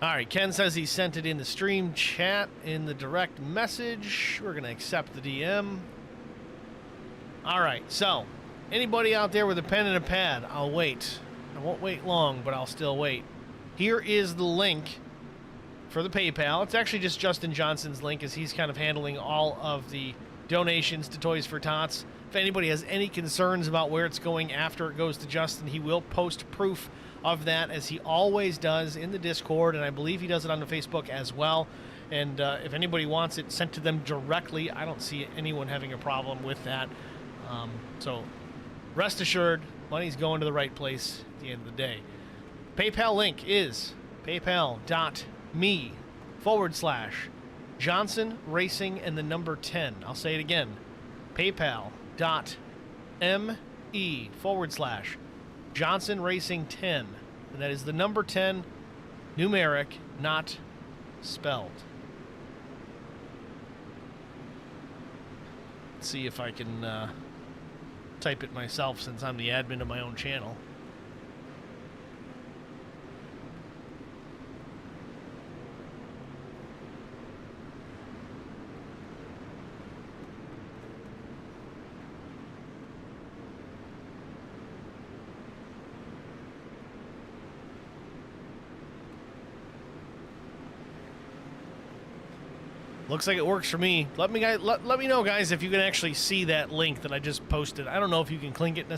All right, Ken says he sent it in the stream chat in the direct message. We're going to accept the DM. All right, so anybody out there with a pen and a pad, I'll wait. I won't wait long, but I'll still wait. Here is the link for the PayPal. It's actually just Justin Johnson's link, as he's kind of handling all of the donations to Toys for Tots. If anybody has any concerns about where it's going after it goes to Justin, he will post proof of that, as he always does in the Discord, and I believe he does it on the Facebook as well. And if anybody wants it sent to them directly, I don't see anyone having a problem with that. So rest assured, money's going to the right place at the end of the day. PayPal link is paypal.me/Johnson Racing and the number 10. I'll say it again. PayPal.me/Johnson Racing 10. And that is the number 10, numeric, not spelled. Let's see if I can type it myself, since I'm the admin of my own channel. Looks like it works for me. Let me know, guys, if you can actually see that link that I just posted. I don't know if you can click it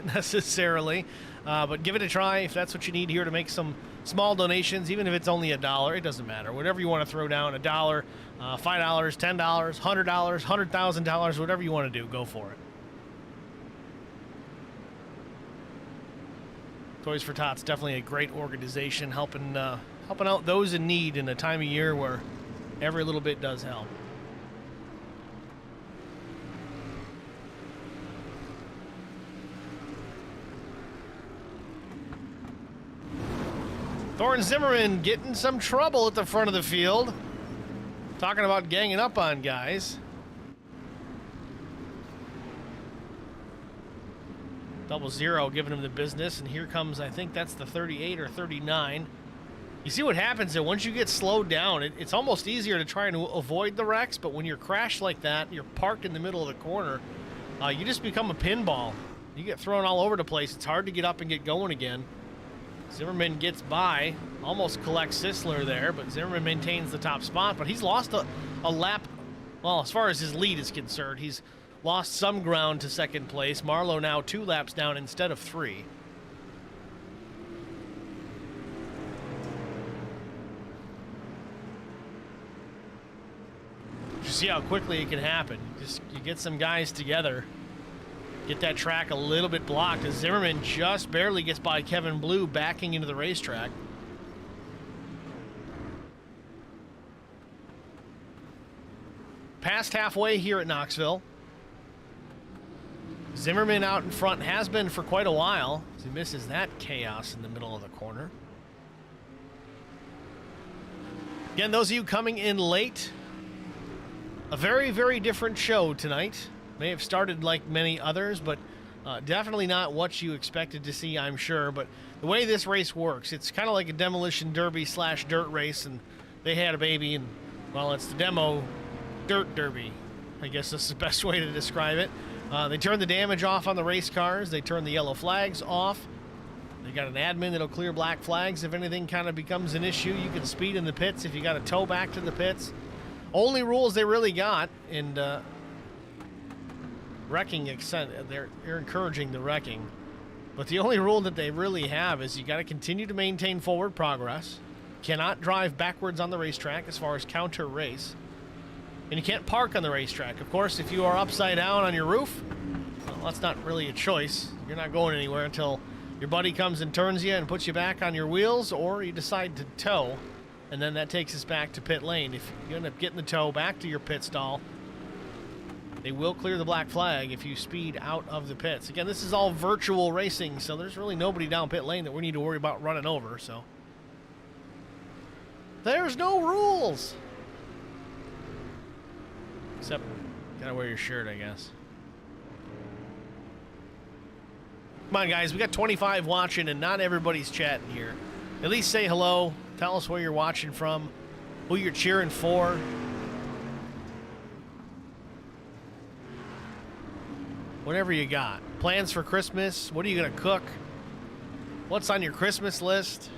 necessarily, but give it a try if that's what you need here to make some small donations, even if it's only $1. It doesn't matter. Whatever you want to throw down, $1, $5, $10, $100, $100,000, whatever you want to do, go for it. Toys for Tots, definitely a great organization, helping out those in need in a time of year where every little bit does help. Thorne Zimmerman getting some trouble at the front of the field. Talking about ganging up on guys. 00 giving him the business, and here comes, I think that's the 38 or 39. You see what happens there. Once you get slowed down, it's almost easier to try and avoid the wrecks, but when you're crashed like that, you're parked in the middle of the corner, you just become a pinball. You get thrown all over the place. It's hard to get up and get going again. Zimmerman gets by, almost collects Sisler there, but Zimmerman maintains the top spot, but he's lost a lap. Well, as far as his lead is concerned, he's lost some ground to second place. Marlowe now 2 laps down instead of 3. You see how quickly it can happen. You get some guys together, get that track a little bit blocked, as Zimmerman just barely gets by Kevin Blue backing into the racetrack. Past halfway here at Knoxville. Zimmerman out in front, has been for quite a while, as he misses that chaos in the middle of the corner. Again, those of you coming in late, A very, very different show tonight. May have started like many others, but definitely not what you expected to see, I'm sure. But the way this race works, it's kind of like a demolition derby / dirt race, and they had a baby, and, well, it's the demo dirt derby. I guess this is the best way to describe it. They turn the damage off on the race cars. They turn the yellow flags off. They got an admin that'll clear black flags if anything kind of becomes an issue. You can speed in the pits if you got to tow back to the pits. Only rules they really got, and wrecking, they're encouraging the wrecking. But the only rule that they really have is you got to continue to maintain forward progress. Cannot drive backwards on the racetrack as far as counter race. And you can't park on the racetrack. Of course, if you are upside down on your roof, well, that's not really a choice. You're not going anywhere until your buddy comes and turns you and puts you back on your wheels, or you decide to tow, and then that takes us back to pit lane. If you end up getting the tow back to your pit stall, they will clear the black flag if you speed out of the pits. Again, this is all virtual racing, so there's really nobody down pit lane that we need to worry about running over, so there's no rules. Except, gotta wear your shirt, I guess. Come on, guys. We got 25 watching, and not everybody's chatting here. At least say hello. Tell us where you're watching from, who you're cheering for. Whatever you got. Plans for Christmas? What are you going to cook? What's on your Christmas list?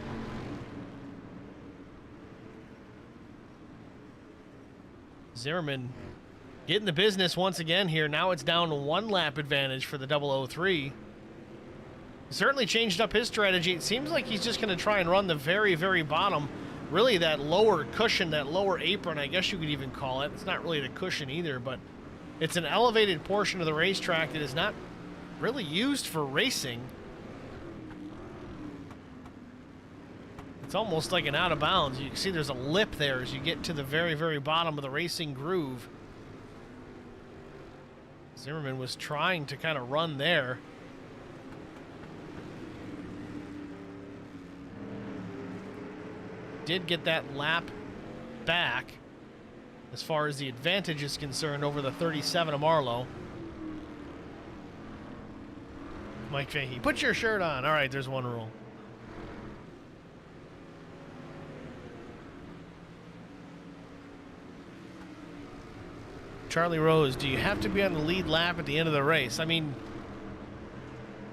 Zimmerman getting the business once again here. Now it's down to 1 lap advantage for the 003. Certainly changed up his strategy. It seems like he's just going to try and run the very, very bottom. Really that lower cushion, that lower apron, I guess you could even call it. It's not really the cushion either, but it's an elevated portion of the racetrack that is not really used for racing. It's almost like an out of bounds. You can see there's a lip there as you get to the very, very bottom of the racing groove. Zimmerman was trying to kind of run there. Did get that lap back as far as the advantage is concerned over the 37 of Marlowe. Mike Fahey, put your shirt on. All right, there's one rule. Charlie Rose, do you have to be on the lead lap at the end of the race? I mean,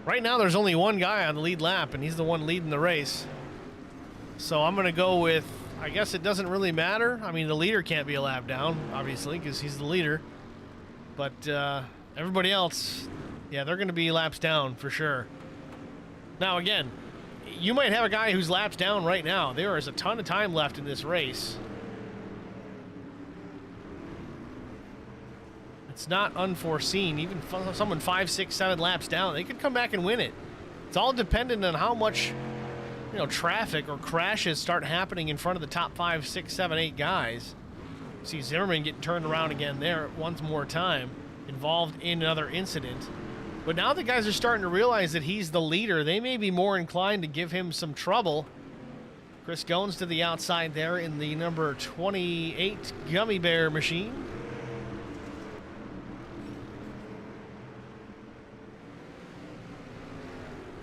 right now there's only one guy on the lead lap, and he's the one leading the race. So I'm going to go with, I guess it doesn't really matter. I mean, the leader can't be a lap down, obviously, because he's the leader. But everybody else, yeah, they're going to be laps down for sure. Now, again, you might have a guy who's laps down right now. There is a ton of time left in this race. It's not unforeseen. Even someone 5, 6, 7 laps down, they could come back and win it. It's all dependent on how much, you know, traffic or crashes start happening in front of the top 5, 6, 7, 8 guys. See Zimmerman getting turned around again there once more time, involved in another incident. But now the guys are starting to realize that he's the leader. They may be more inclined to give him some trouble. Chris Goins to the outside there in the number 28 Gummy Bear machine.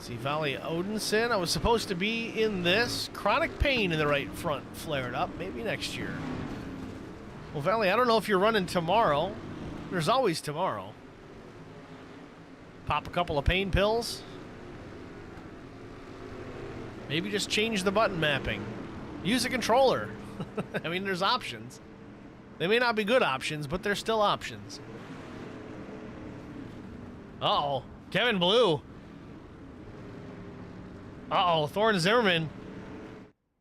See, Valley Odinson, I was supposed to be in this. Chronic pain in the right front flared up. Maybe next year. Well, Valley, I don't know if you're running tomorrow. There's always tomorrow. Pop a couple of pain pills. Maybe just change the button mapping. Use a controller. I mean, there's options. They may not be good options, but they're still options. Uh-oh. Kevin Blue. Uh-oh, Thorne Zimmerman.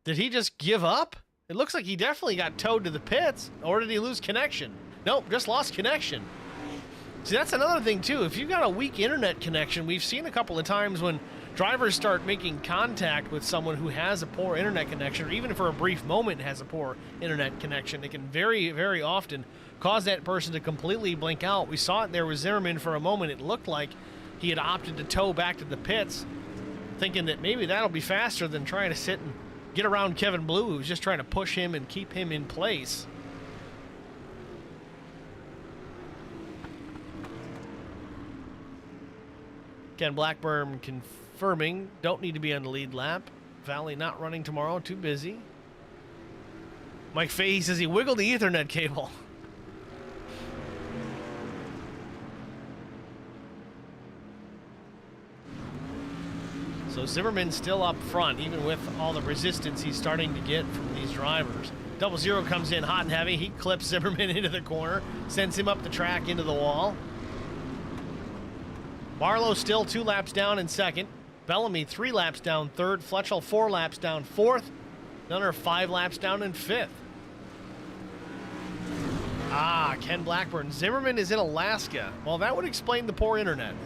Did he just give up? It looks like he definitely got towed to the pits. Or did he lose connection? Nope, just lost connection. See, that's another thing, too. If you've got a weak internet connection, we've seen a couple of times when drivers start making contact with someone who has a poor internet connection, or even for a brief moment has a poor internet connection, it can very, very often cause that person to completely blink out. We saw it there with Zimmerman for a moment. It looked like he had opted to tow back to the pits, thinking that maybe that'll be faster than trying to sit and get around Kevin Blue, who's just trying to push him and keep him in place. Ken Blackburn confirming, don't need to be on the lead lap. Valley not running tomorrow, too busy. Mike Fahey says he wiggled the Ethernet cable. So Zimmerman still up front, even with all the resistance he's starting to get from these drivers. 00 comes in hot and heavy. He clips Zimmerman into the corner, sends him up the track into the wall. Barlow still 2 laps down in second. Bellamy 3 laps down third. Fletchell 4 laps down fourth. Nunner 5 laps down in fifth. Ah, Ken Blackburn. Zimmerman is in Alaska. Well, that would explain the poor internet.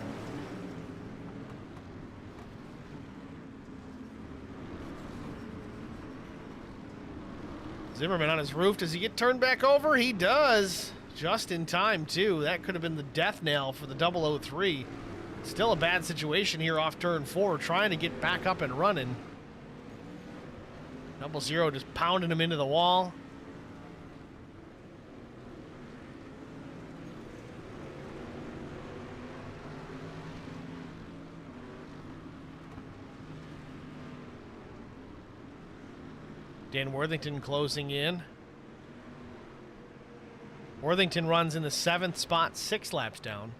Zimmerman on his roof. Does he get turned back over? He does. Just in time, too. That could have been the death knell for the 003. Still a bad situation here off turn 4, trying to get back up and running. 00 just pounding him into the wall. Dan Worthington closing in. Worthington runs in the 7th spot, 6 laps down.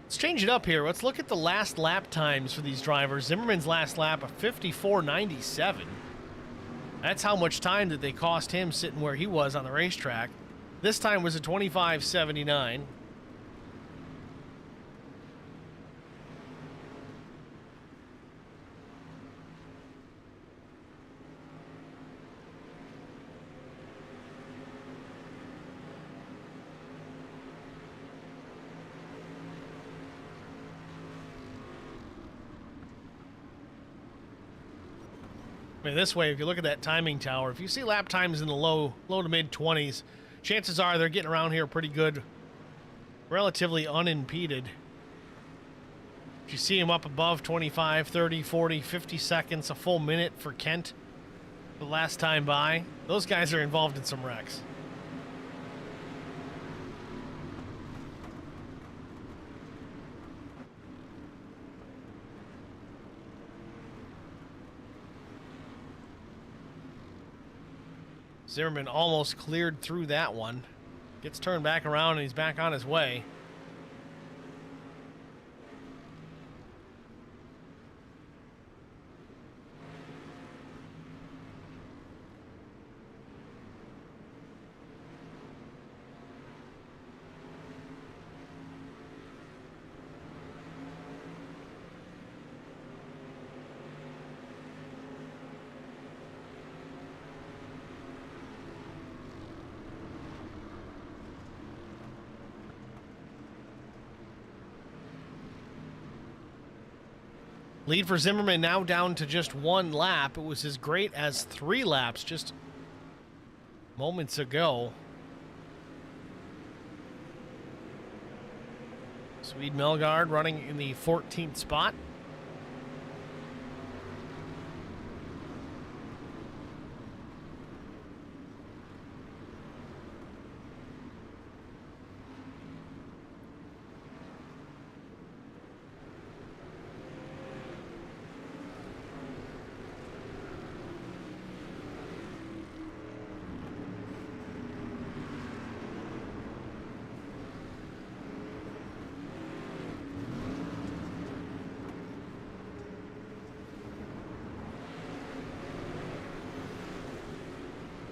Let's change it up here. Let's look at the last lap times for these drivers. Zimmerman's last lap of 54.97. That's how much time that they cost him sitting where he was on the racetrack. This time was a 25.79. I mean, this way, if you look at that timing tower, if you see lap times in the low to mid 20s, chances are they're getting around here pretty good, relatively unimpeded. If you see them up above 25, 30, 40, 50 seconds, a full minute for Kent the last time by, those guys are involved in some wrecks. Zimmerman almost cleared through that one. Gets turned back around and he's back on his way. Lead for Zimmerman now down to just 1 lap. It was as great as 3 laps just moments ago. Swede Melgaard running in the 14th spot.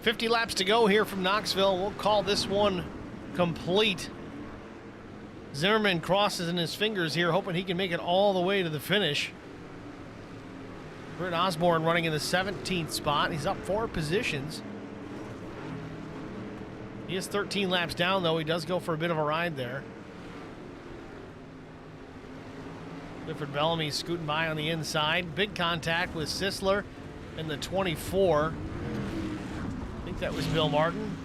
$50 laps to go here from Knoxville. We'll call this one complete. Zimmerman crosses in his fingers here, hoping he can make it all the way to the finish. Britt Osborne running in the 17th spot. He's up 4 positions. He is 13 laps down, though. He does go for a bit of a ride there. Clifford Bellamy scooting by on the inside. Big contact with Sisler in the 24. I think that was Bill Martin.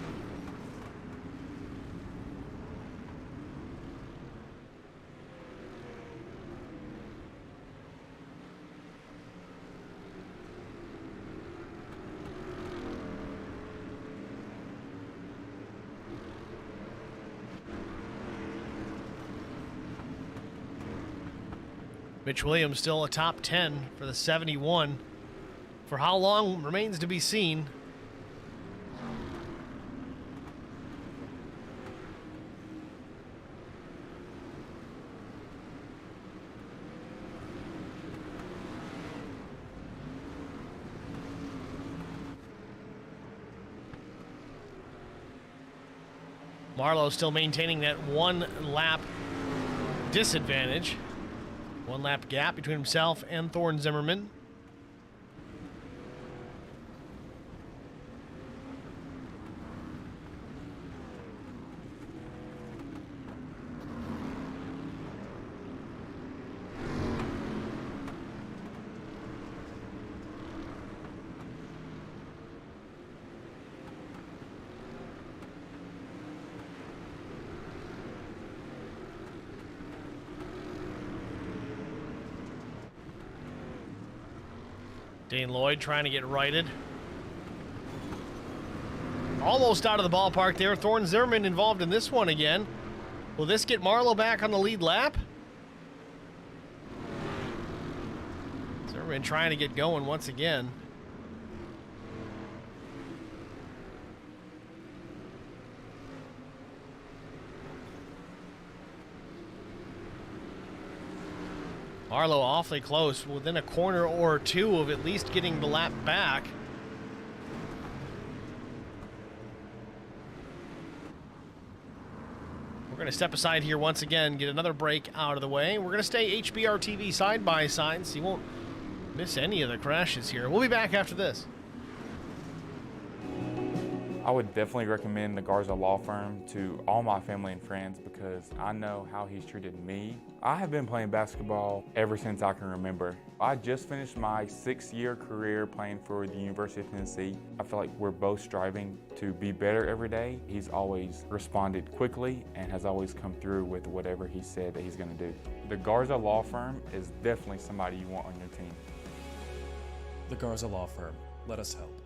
Mitch Williams still a top 10 for the 71. For how long remains to be seen. Marlowe still maintaining that 1 lap disadvantage. 1 lap gap between himself and Thorne Zimmerman. Dane Lloyd trying to get righted. Almost out of the ballpark there. Thorne Zimmerman involved in this one again. Will this get Marlowe back on the lead lap? Zimmerman trying to get going once again. Marlowe awfully close, within a corner or two of at least getting the lap back. We're going to step aside here once again, get another break out of the way. We're going to stay HBR TV side by side, so you won't miss any of the crashes here. We'll be back after this. I would definitely recommend the Garza Law Firm to all my family and friends because I know how he's treated me. I have been playing basketball ever since I can remember. I just finished my 6-year career playing for the University of Tennessee. I feel like we're both striving to be better every day. He's always responded quickly and has always come through with whatever he said that he's going to do. The Garza Law Firm is definitely somebody you want on your team. The Garza Law Firm. Let us help.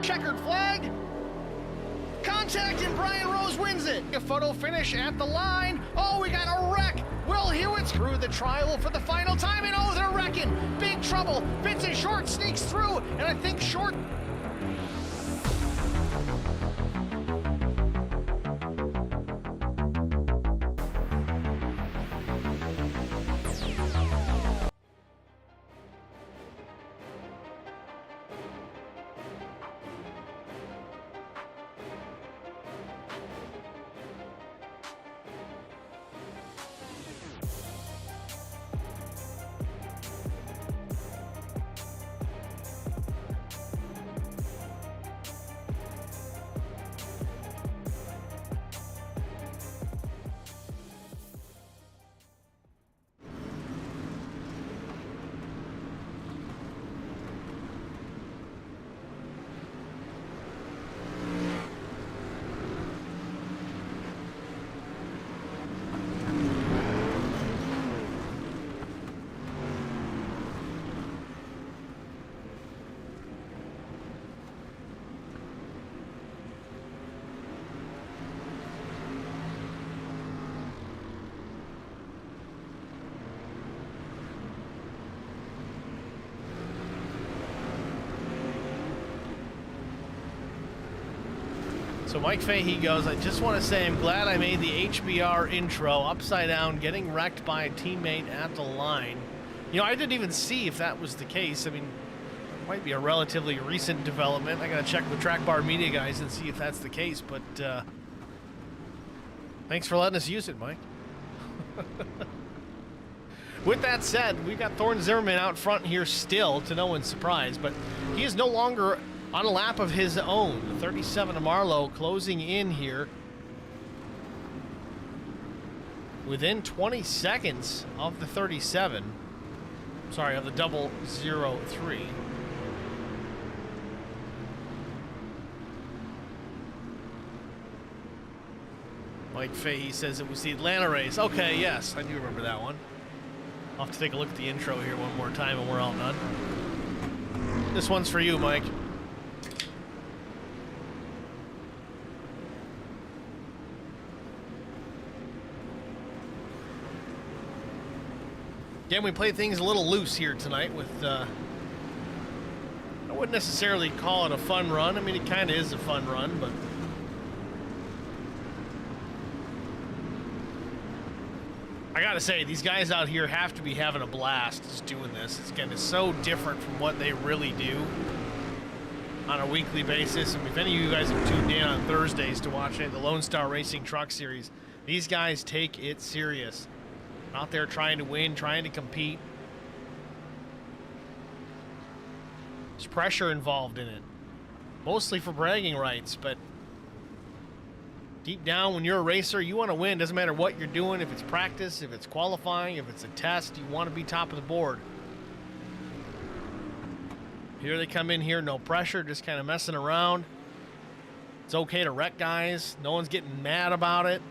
Checkered flag. Contact and Brian Rose wins it. A photo finish at the line. Oh, we got a wreck. Will Hewitt's through the trial for the final time, and oh, they're wrecking. Big trouble. Vincent Short sneaks through, and I think Short... So Mike Fahey goes, I just want to say I'm glad I made the HBR intro upside down, getting wrecked by a teammate at the line. You know, I didn't even see if that was the case. I mean, it might be a relatively recent development. I got to check with Track Bar Media guys and see if that's the case. But thanks for letting us use it, Mike. With that said, we've got Thorne Zimmerman out front here still, to no one's surprise, but he is no longer on a lap of his own. The 37 of Marlowe closing in here within 20 seconds of the 37. Sorry, of the 003. Mike Fahey says it was the Atlanta race. Okay, yes, I do remember that one. I'll have to take a look at the intro here one more time and we're all done. This one's for you, Mike. Again, we play things a little loose here tonight with, I wouldn't necessarily call it a fun run. I mean, it kind of is a fun run, but I gotta say, these guys out here have to be having a blast just doing this. It's again, it's so different from what they really do on a weekly basis. I mean, if any of you guys have tuned in on Thursdays to watch the Lonestar Racing Truck Series, these guys take it serious. Out there trying to win, trying to compete. There's pressure involved in it. Mostly for bragging rights, but deep down, when you're a racer, you want to win. Doesn't matter what you're doing, if it's practice, if it's qualifying, if it's a test, you want to be top of the board. Here they come in here, no pressure, just kind of messing around. It's okay to wreck guys. No one's getting mad about it.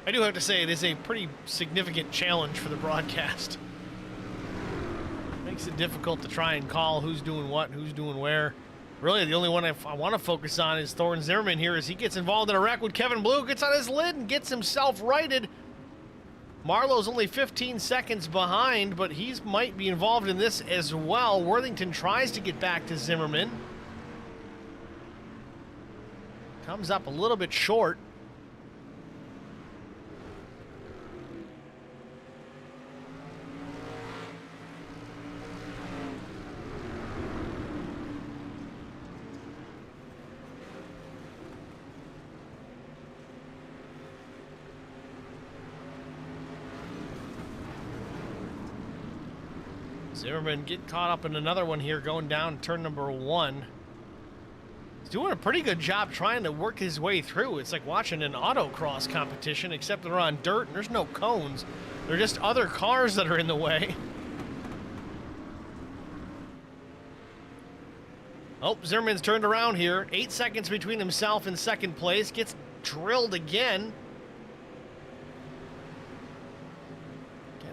I do have to say, it is a pretty significant challenge for the broadcast. Makes it difficult to try and call who's doing what and who's doing where. Really, the only one I want to focus on is Thorne Zimmerman here as he gets involved in a wreck with Kevin Blue, gets on his lid and gets himself righted. Marlowe's only 15 seconds behind, but he might be involved in this as well. Worthington tries to get back to Zimmerman. Comes up a little bit short. Zimmerman get caught up in another one here going down turn number 1. He's doing a pretty good job trying to work his way through. It's like watching an autocross competition, except they're on dirt and there's no cones. They're just other cars that are in the way. Oh, Zimmerman's turned around here. 8 seconds between himself and second place. Gets drilled again.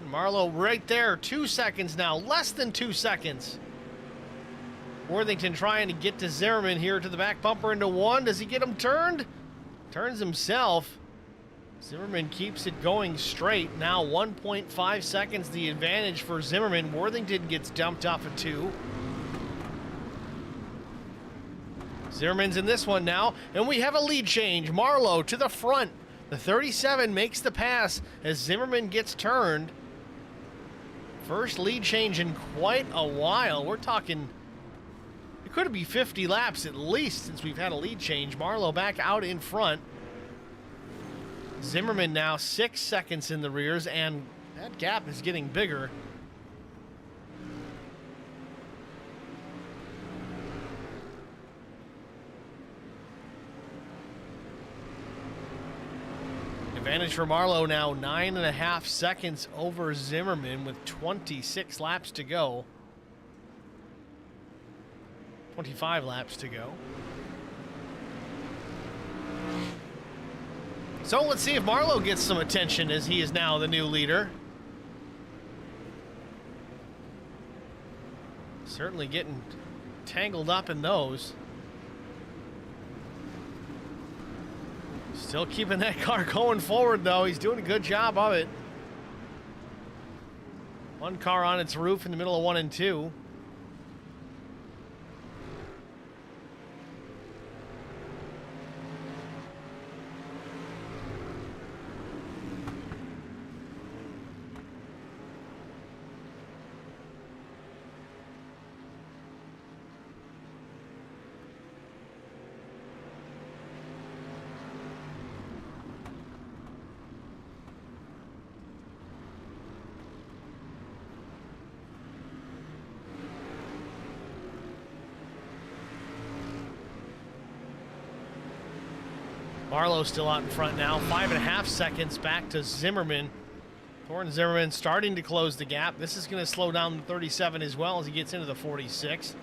Marlowe right there, 2 seconds now, less than 2 seconds. Worthington trying to get to Zimmerman here to the back bumper into 1. Does he get him turned? Turns himself. Zimmerman keeps it going straight. Now 1.5 seconds the advantage for Zimmerman. Worthington gets dumped off of 2. Zimmerman's in this one now, and we have a lead change. Marlowe to the front. The 37 makes the pass as Zimmerman gets turned. First lead change in quite a while. We're talking, it could be 50 laps at least since we've had a lead change. Marlowe back out in front. Zimmerman now 6 seconds in the rears, and that gap is getting bigger. Advantage for Marlowe now, 9.5 seconds over Zimmerman with 26 laps to go. 25 laps to go. So let's see if Marlowe gets some attention as he is now the new leader. Certainly getting tangled up in those. Still keeping that car going forward, though. He's doing a good job of it. One car on its roof in the middle of 1 and 2. Marlowe's still out in front now. 5.5 seconds back to Zimmerman. Thorne Zimmerman starting to close the gap. This is going to slow down the 37 as well as he gets into the 46.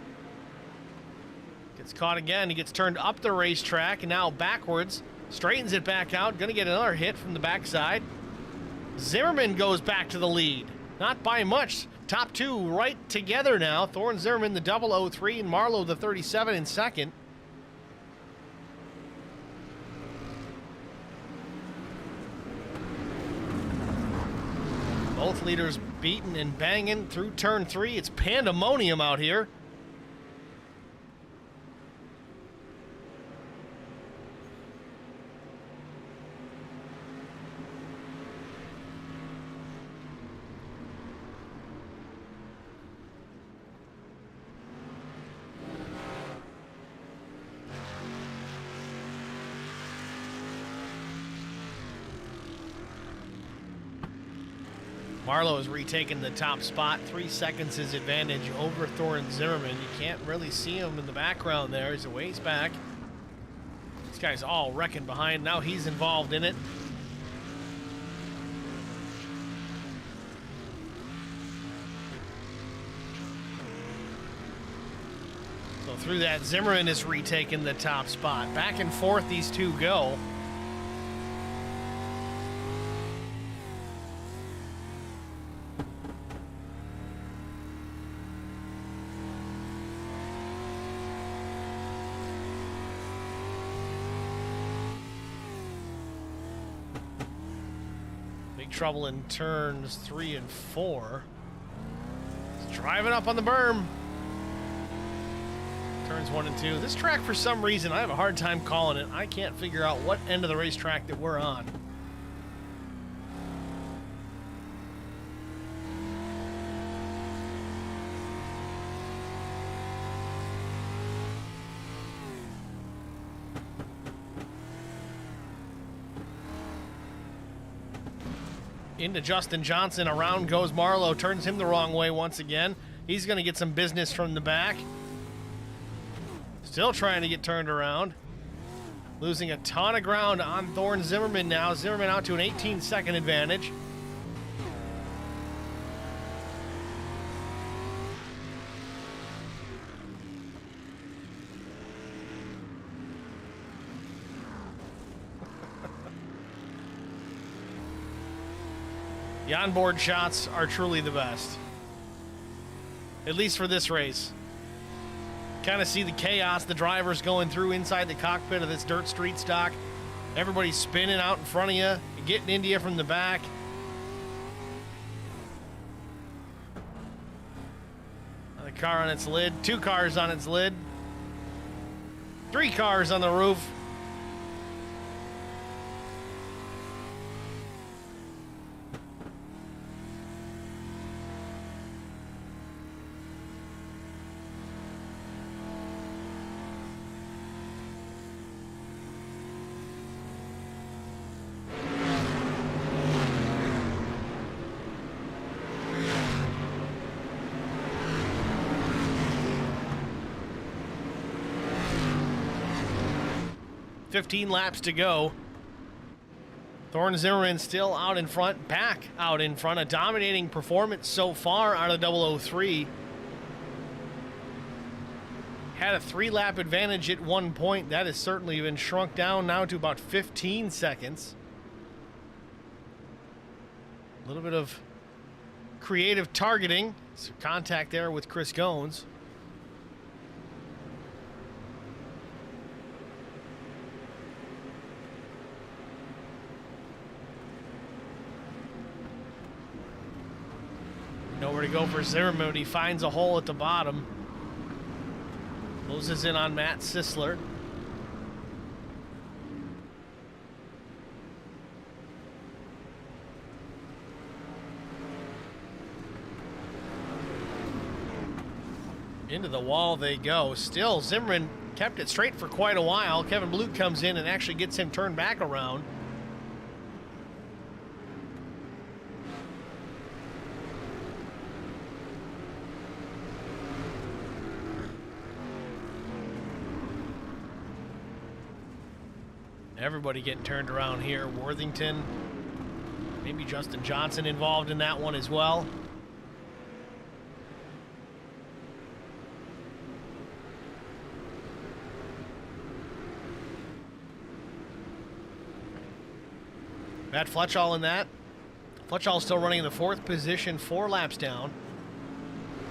Gets caught again. He gets turned up the racetrack and now backwards. Straightens it back out. Going to get another hit from the backside. Zimmerman goes back to the lead. Not by much. Top two right together now. Thorne Zimmerman, the 003, and Marlowe, the 37 in second. Both leaders beating and banging through turn 3. It's pandemonium out here. Marlowe has retaken the top spot. 3 seconds his advantage over Thorne Zimmerman. You can't really see him in the background there. He's a ways back. This guy's all wrecking behind. Now he's involved in it. So through that, Zimmerman has retaken the top spot. Back and forth these two go. Trouble in turns 3 and 4. He's driving up on the berm. Turns 1 and 2. This track, for some reason, I have a hard time calling it. I can't figure out what end of the racetrack that we're on. Into Justin Johnson. Around goes Marlowe. Turns him the wrong way once again. He's going to get some business from the back. Still trying to get turned around. Losing a ton of ground on Thorne Zimmerman now. Zimmerman out to an 18-second advantage. The onboard shots are truly the best. At least for this race. Kind of see the chaos the drivers going through inside the cockpit of this dirt street stock. Everybody's spinning out in front of you, getting into you from the back. Another car on its lid, 2 cars on its lid, 3 cars on the roof. .15 laps to go. Thorne Zimmerman still out in front, back out in front. A dominating performance so far out of 003. Had a 3-lap advantage at one point. That has certainly been shrunk down now to about 15 seconds. A little bit of creative targeting. Some contact there with Chris Goins. Nowhere to go for Zimmerman, but he finds a hole at the bottom. Closes in on Matt Sisler. Into the wall they go. Still, Zimmerman kept it straight for quite a while. Kevin Blue comes in and actually gets him turned back around. Everybody getting turned around here. Worthington, maybe Justin Johnson involved in that one as well. Matt Fletchall in that. Fletchall still running in the 4th position, 4 laps down.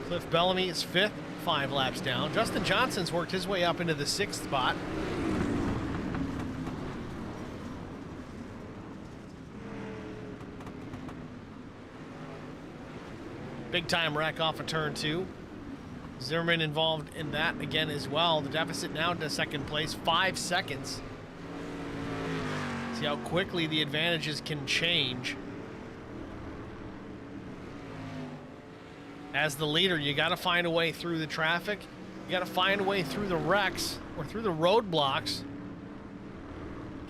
Cliff Bellamy is 5th, 5 laps down. Justin Johnson's worked his way up into the 6th spot. Big time wreck off of turn 2. Zimmerman involved in that again as well. The deficit now to 2nd place, 5 seconds. See how quickly the advantages can change. As the leader, you got to find a way through the traffic. You got to find a way through the wrecks or through the roadblocks.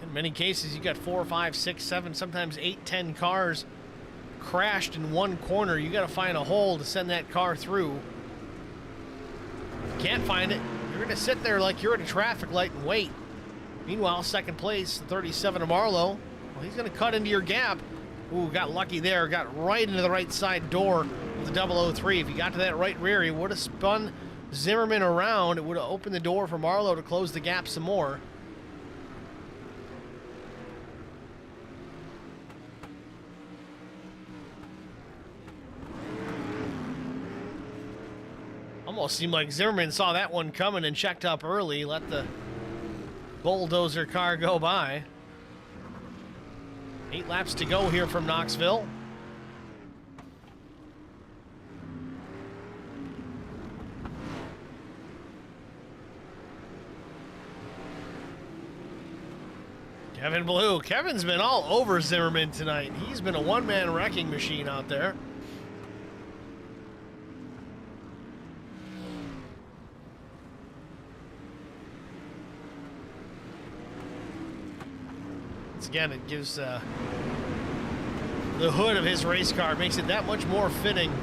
In many cases, you got 4, 5, 6, 7, sometimes 8, 10 cars crashed in one corner. You got to find a hole to send that car through. If you can't find it, you're going to sit there like you're at a traffic light and wait. Meanwhile, 2nd place, 37 of Marlowe. Well, he's going to cut into your gap. Ooh, got lucky there. Got right into the right side door of the 003. If he got to that right rear, he would have spun Zimmerman around. It would have opened the door for Marlowe to close the gap some more. Almost seemed like Zimmerman saw that one coming and checked up early, let the bulldozer car go by. 8 laps to go here from Knoxville. Kevin Blue. Kevin's been all over Zimmerman tonight. He's been a one-man wrecking machine out there. Again, it gives the hood of his race car, makes it that much more fitting.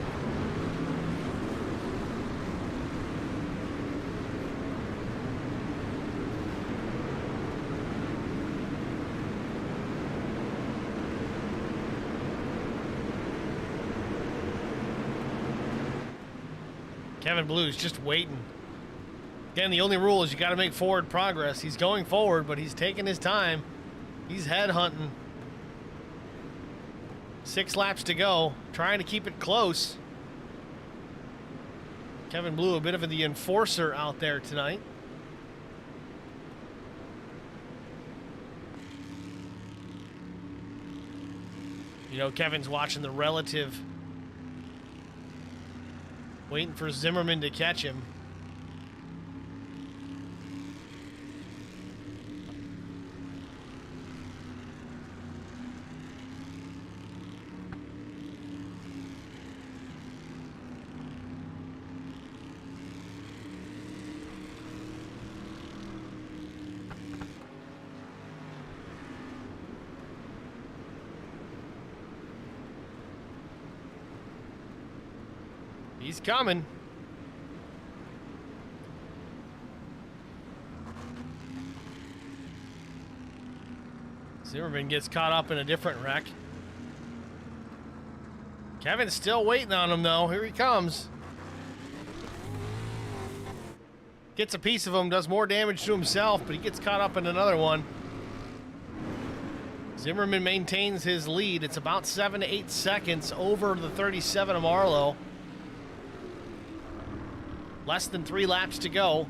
Kevin Blue's just waiting. Again, the only rule is you got to make forward progress. He's going forward, but he's taking his time. He's head hunting. 6 laps to go, trying to keep it close. Kevin Blue, a bit of the enforcer out there tonight. You know, Kevin's watching the relative, waiting for Zimmerman to catch him. He's coming. Zimmerman gets caught up in a different wreck. Kevin's still waiting on him, though. Here he comes. Gets a piece of him, does more damage to himself, but he gets caught up in another one. Zimmerman maintains his lead. It's about 7 to 8 seconds over the 37 of Marlowe. Less than 3 laps to go.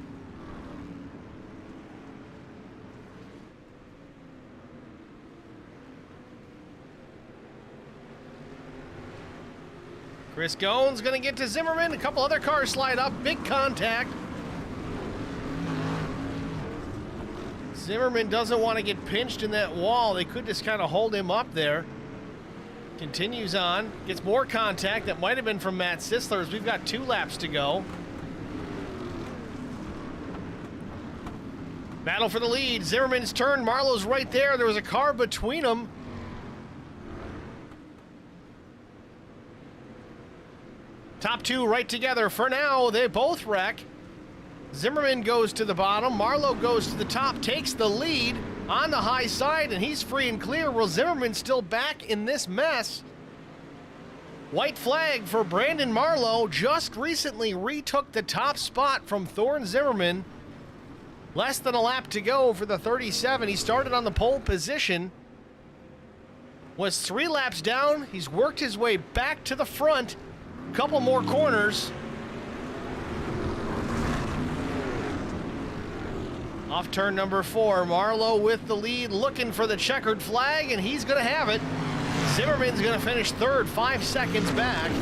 Chris Gone's going to get to Zimmerman. A couple other cars slide up. Big contact. Zimmerman doesn't want to get pinched in that wall. They could just kind of hold him up there. Continues on. Gets more contact. That might have been from Matt Sisler as we've got 2 laps to go. Battle for the lead. Zimmerman's turn. Marlowe's right there. There was a car between them. Top 2 right together. For now, they both wreck. Zimmerman goes to the bottom. Marlowe goes to the top, takes the lead on the high side, and he's free and clear. Well, Zimmerman's still back in this mess. White flag for Brandon Marlowe. Just recently retook the top spot from Thorne Zimmerman. Less than a lap to go for the 37. He started on the pole position. Was 3 laps down. He's worked his way back to the front. Couple more corners. Off turn number 4, Marlowe with the lead, looking for the checkered flag, and he's gonna have it. Zimmerman's gonna finish 3rd, 5 seconds back.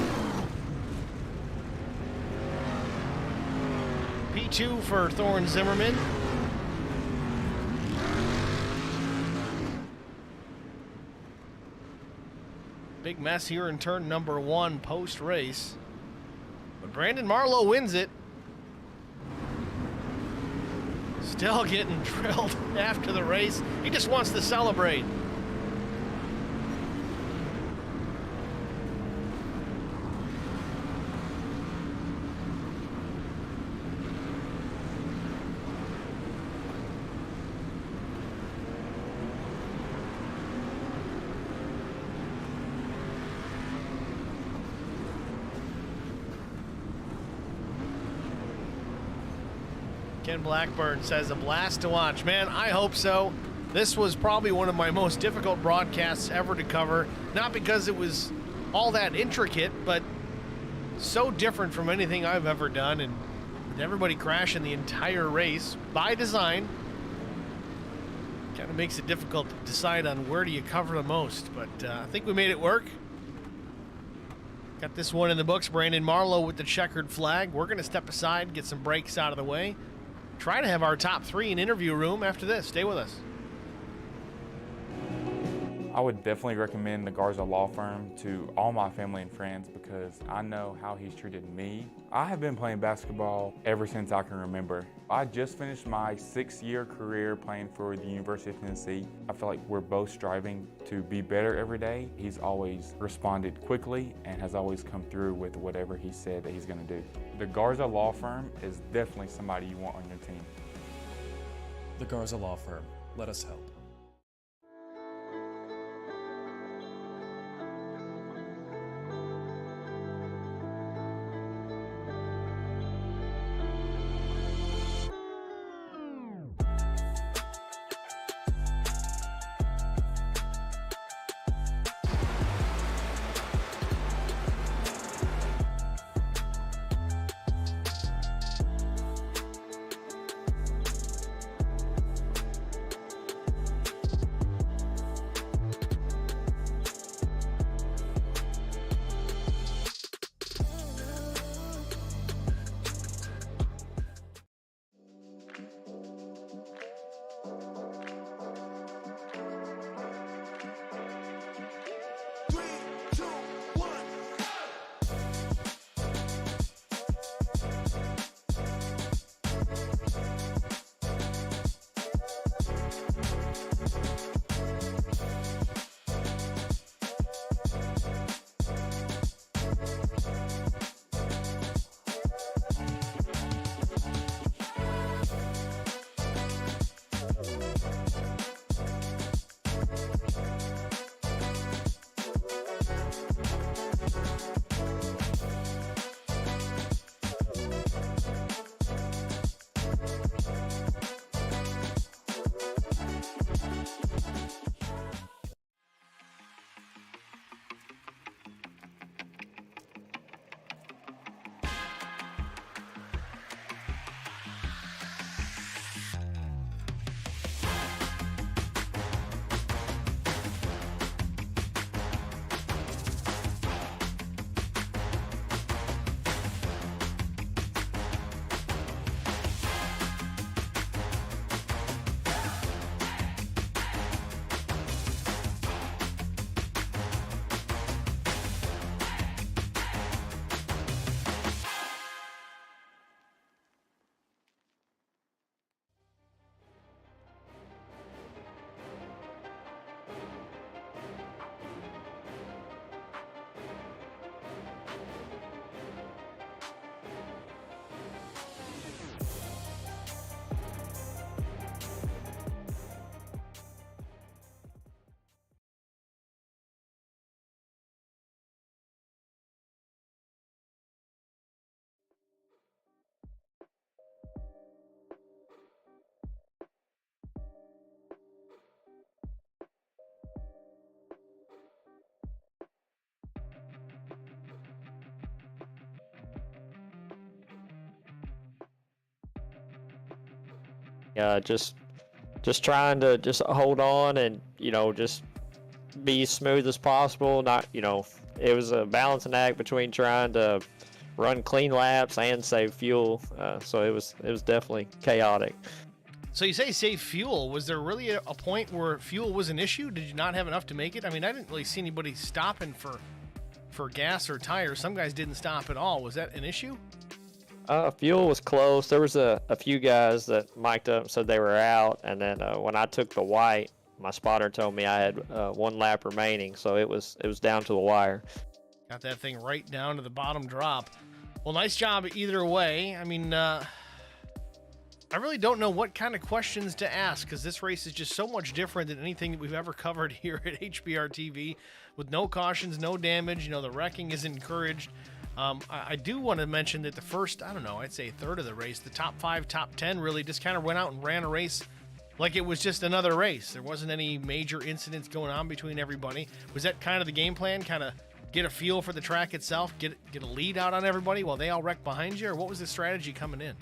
P2 for Thorne Zimmerman. Big mess here in turn number 1 post-race. But Brandon Marlowe wins it. Still getting drilled after the race. He just wants to celebrate. Ken Blackburn says, a blast to watch. Man, I hope so. This was probably one of my most difficult broadcasts ever to cover. Not because it was all that intricate, but so different from anything I've ever done. And with everybody crashing the entire race by design, kind of makes it difficult to decide on where do you cover the most. But I think we made it work. Got this one in the books. Brandon Marlowe with the checkered flag. We're going to step aside, get some breaks out of the way. Try to have our top 3 in interview room after this. Stay with us. I would definitely recommend the Garza Law Firm to all my family and friends because I know how he's treated me. I have been playing basketball ever since I can remember. I just finished my 6-year career playing for the University of Tennessee. I feel like we're both striving to be better every day. He's always responded quickly and has always come through with whatever he said that he's going to do. The Garza Law Firm is definitely somebody you want on your team. The Garza Law Firm. Let us help. Just trying to just hold on and, just be smooth as possible. Not, it was a balancing act between trying to run clean laps and save fuel. So it was definitely chaotic. So you say save fuel. Was there really a point where fuel was an issue? Did you not have enough to make it? I mean, I didn't really see anybody stopping for gas or tires. Some guys didn't stop at all. Was that an issue? Fuel was close. There was a few guys that mic'd up and said they were out. And then when I took the white, my spotter told me I had 1 lap remaining. So it was down to the wire. Got that thing right down to the bottom drop. Well, nice job either way. I mean, I really don't know what kind of questions to ask because this race is just so much different than anything that we've ever covered here at HBR TV, with no cautions, no damage. The wrecking is encouraged. I do want to mention that the first, I'd say third of the race, the top 5, top 10 really just kind of went out and ran a race like it was just another race. There wasn't any major incidents going on between everybody. Was that kind of the game plan? Kind of get a feel for the track itself, get a lead out on everybody while they all wreck behind you? Or what was the strategy coming in?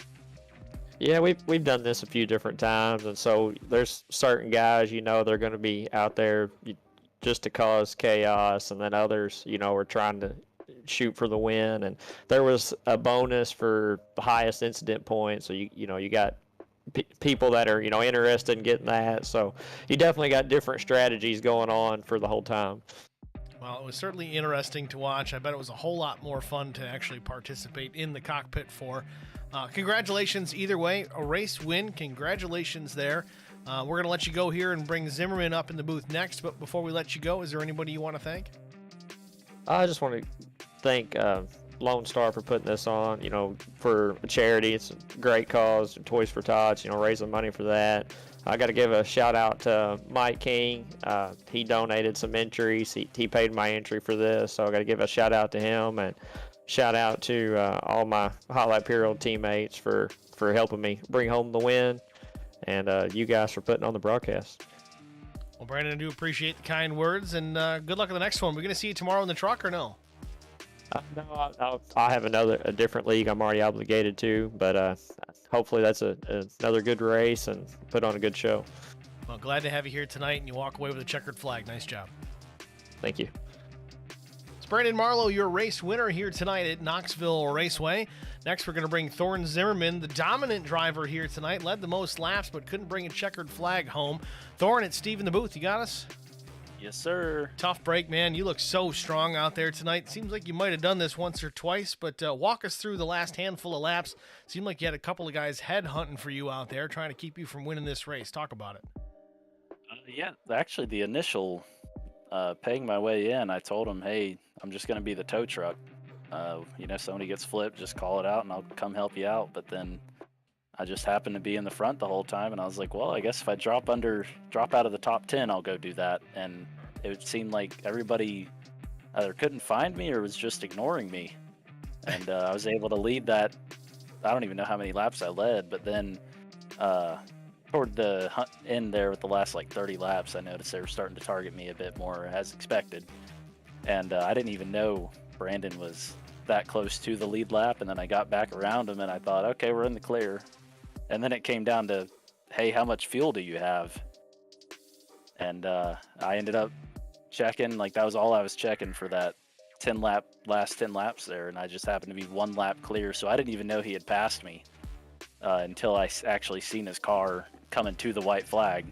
Yeah, we've done this a few different times, and so there's certain guys, they're going to be out there just to cause chaos, and then others, are trying to shoot for the win. And there was a bonus for the highest incident point, so you got people that are interested in getting that. So you definitely got different strategies going on for the whole time. Well, it was certainly interesting to watch. I bet it was a whole lot more fun to actually participate in the cockpit for. Congratulations either way. A race win. Congratulations there. We're going to let you go here and bring Zimmerman up in the booth next. But before we let you go, is there anybody you want to thank? I just want to thank Lone Star for putting this on, for a charity. It's a great cause, Toys for Tots, raising money for that. I got to give a shout out to Mike King. He donated some entries. He paid my entry for this, so I got to give a shout out to him, and shout out to all my Hot Lap Hero teammates for helping me bring home the win, and you guys for putting on the broadcast. Well, Brandon, I do appreciate the kind words, and good luck in the next one. We're going to see you tomorrow in the truck, or no? No, I have a different league I'm already obligated to, but hopefully that's another good race and put on a good show. Well, glad to have you here tonight, and you walk away with a checkered flag. Nice job. Thank you. It's Brandon Marlowe, your race winner here tonight at Knoxville Raceway. Next, we're going to bring Thorne Zimmerman, the dominant driver here tonight. Led the most laps, but couldn't bring a checkered flag home. Thorne, it's Steve in the booth. You got us? Yes, sir. Tough break, man. You look so strong out there tonight. Seems like you might have done this once or twice, but walk us through the last handful of laps. Seemed like you had a couple of guys head hunting for you out there, trying to keep you from winning this race. Talk about it. Yeah, actually, the initial paying my way in, I told him, hey, I'm just going to be the tow truck. Somebody gets flipped, just call it out, and I'll come help you out. But then I just happened to be in the front the whole time, and I was like, well, I guess if I drop out of the top 10, I'll go do that. And it seemed like everybody either couldn't find me or was just ignoring me. And I was able to lead that. I don't even know how many laps I led, but then toward the end there with the last 30 laps, I noticed they were starting to target me a bit more as expected. And I didn't even know Brandon was that close to the lead lap. And then I got back around him and I thought, okay, we're in the clear. And then it came down to, hey, how much fuel do you have? And I ended up checking, that was all I was checking for that last 10 laps there. And I just happened to be 1 lap clear. So I didn't even know he had passed me until I actually seen his car coming to the white flag.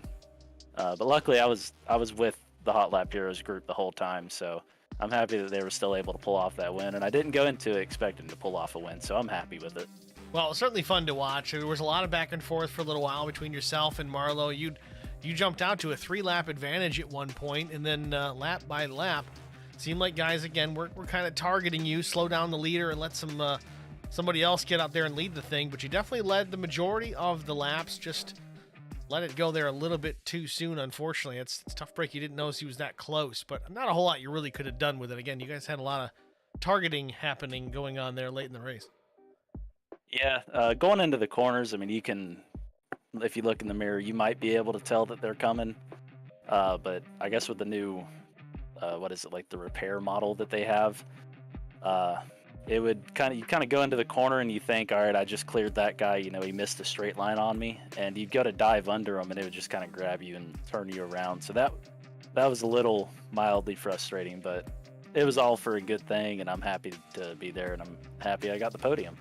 But luckily I was with the Hot Lap Heroes group the whole time. So I'm happy that they were still able to pull off that win. And I didn't go into it expecting to pull off a win. So I'm happy with it. Well, it's certainly fun to watch. There was a lot of back and forth for a little while between yourself and Marlowe. You jumped out to a 3-lap advantage at one point, and then lap by lap, seemed like guys, again, were kind of targeting you, slow down the leader and let somebody else get out there and lead the thing. But you definitely led the majority of the laps, just let it go there a little bit too soon, unfortunately. It's a tough break. You didn't notice he was that close, but not a whole lot you really could have done with it. Again, you guys had a lot of targeting happening going on there late in the race. Yeah, going into the corners, I mean, you can, if you look in the mirror, you might be able to tell that they're coming. But I guess with the new, the repair model that they have, it would you kind of go into the corner and you think, all right, I just cleared that guy. You know, he missed a straight line on me, and you'd go to dive under him, and it would just kind of grab you and turn you around. So that was a little mildly frustrating, but it was all for a good thing, and I'm happy to be there, and I'm happy I got the podium.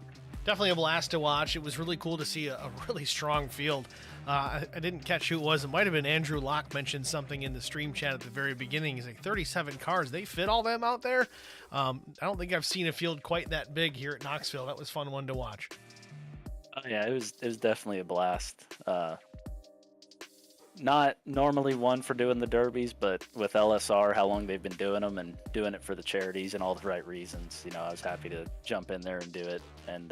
Definitely a blast to watch. It was really cool to see a really strong field. I didn't catch who it was. It might have been Andrew Locke mentioned something in the stream chat at the very beginning. He's like, 37 cars. They fit all them out there? I don't think I've seen a field quite that big here at Knoxville. That was a fun one to watch. Oh, yeah, it was definitely a blast. Not normally one for doing the derbies, but with LSR, how long they've been doing them and doing it for the charities and all the right reasons, you know, I was happy to jump in there and do it and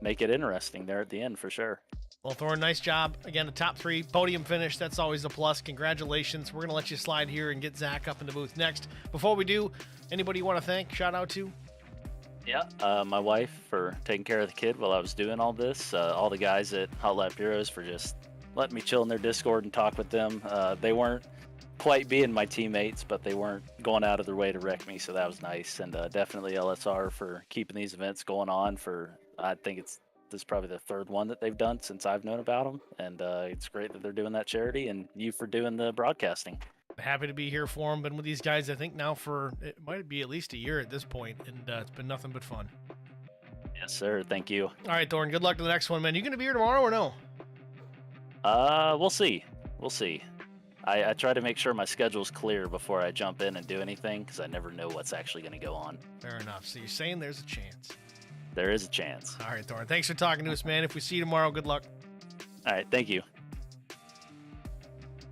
make it interesting there at the end for sure. Well, Thorne, nice job. Again, the top 3 podium finish. That's always a plus. Congratulations. We're going to let you slide here and get Zach up in the booth next. Before we do, anybody you want to thank, shout out to? Yeah, my wife for taking care of the kid while I was doing all this. All the guys at Hot Lap Heroes for just letting me chill in their Discord and talk with them. They weren't quite being my teammates, but they weren't going out of their way to wreck me, so that was nice. And definitely LSR for keeping these events going on for, I think this is probably the 3rd one that they've done since I've known about them. And it's great that they're doing that charity, and you for doing the broadcasting. Happy to be here for them. Been with these guys, I think, now for, it might be at least a year at this point, and it's been nothing but fun. Yes, sir. Thank you. All right, Thorne, good luck to the next one, man. You going to be here tomorrow or no? We'll see. We'll see. I try to make sure my schedule's clear before I jump in and do anything, because I never know what's actually going to go on. Fair enough. So you're saying there's a chance. There is a chance. All right, Thorne. Thanks for talking to us, man. If we see you tomorrow, good luck. All right. Thank you.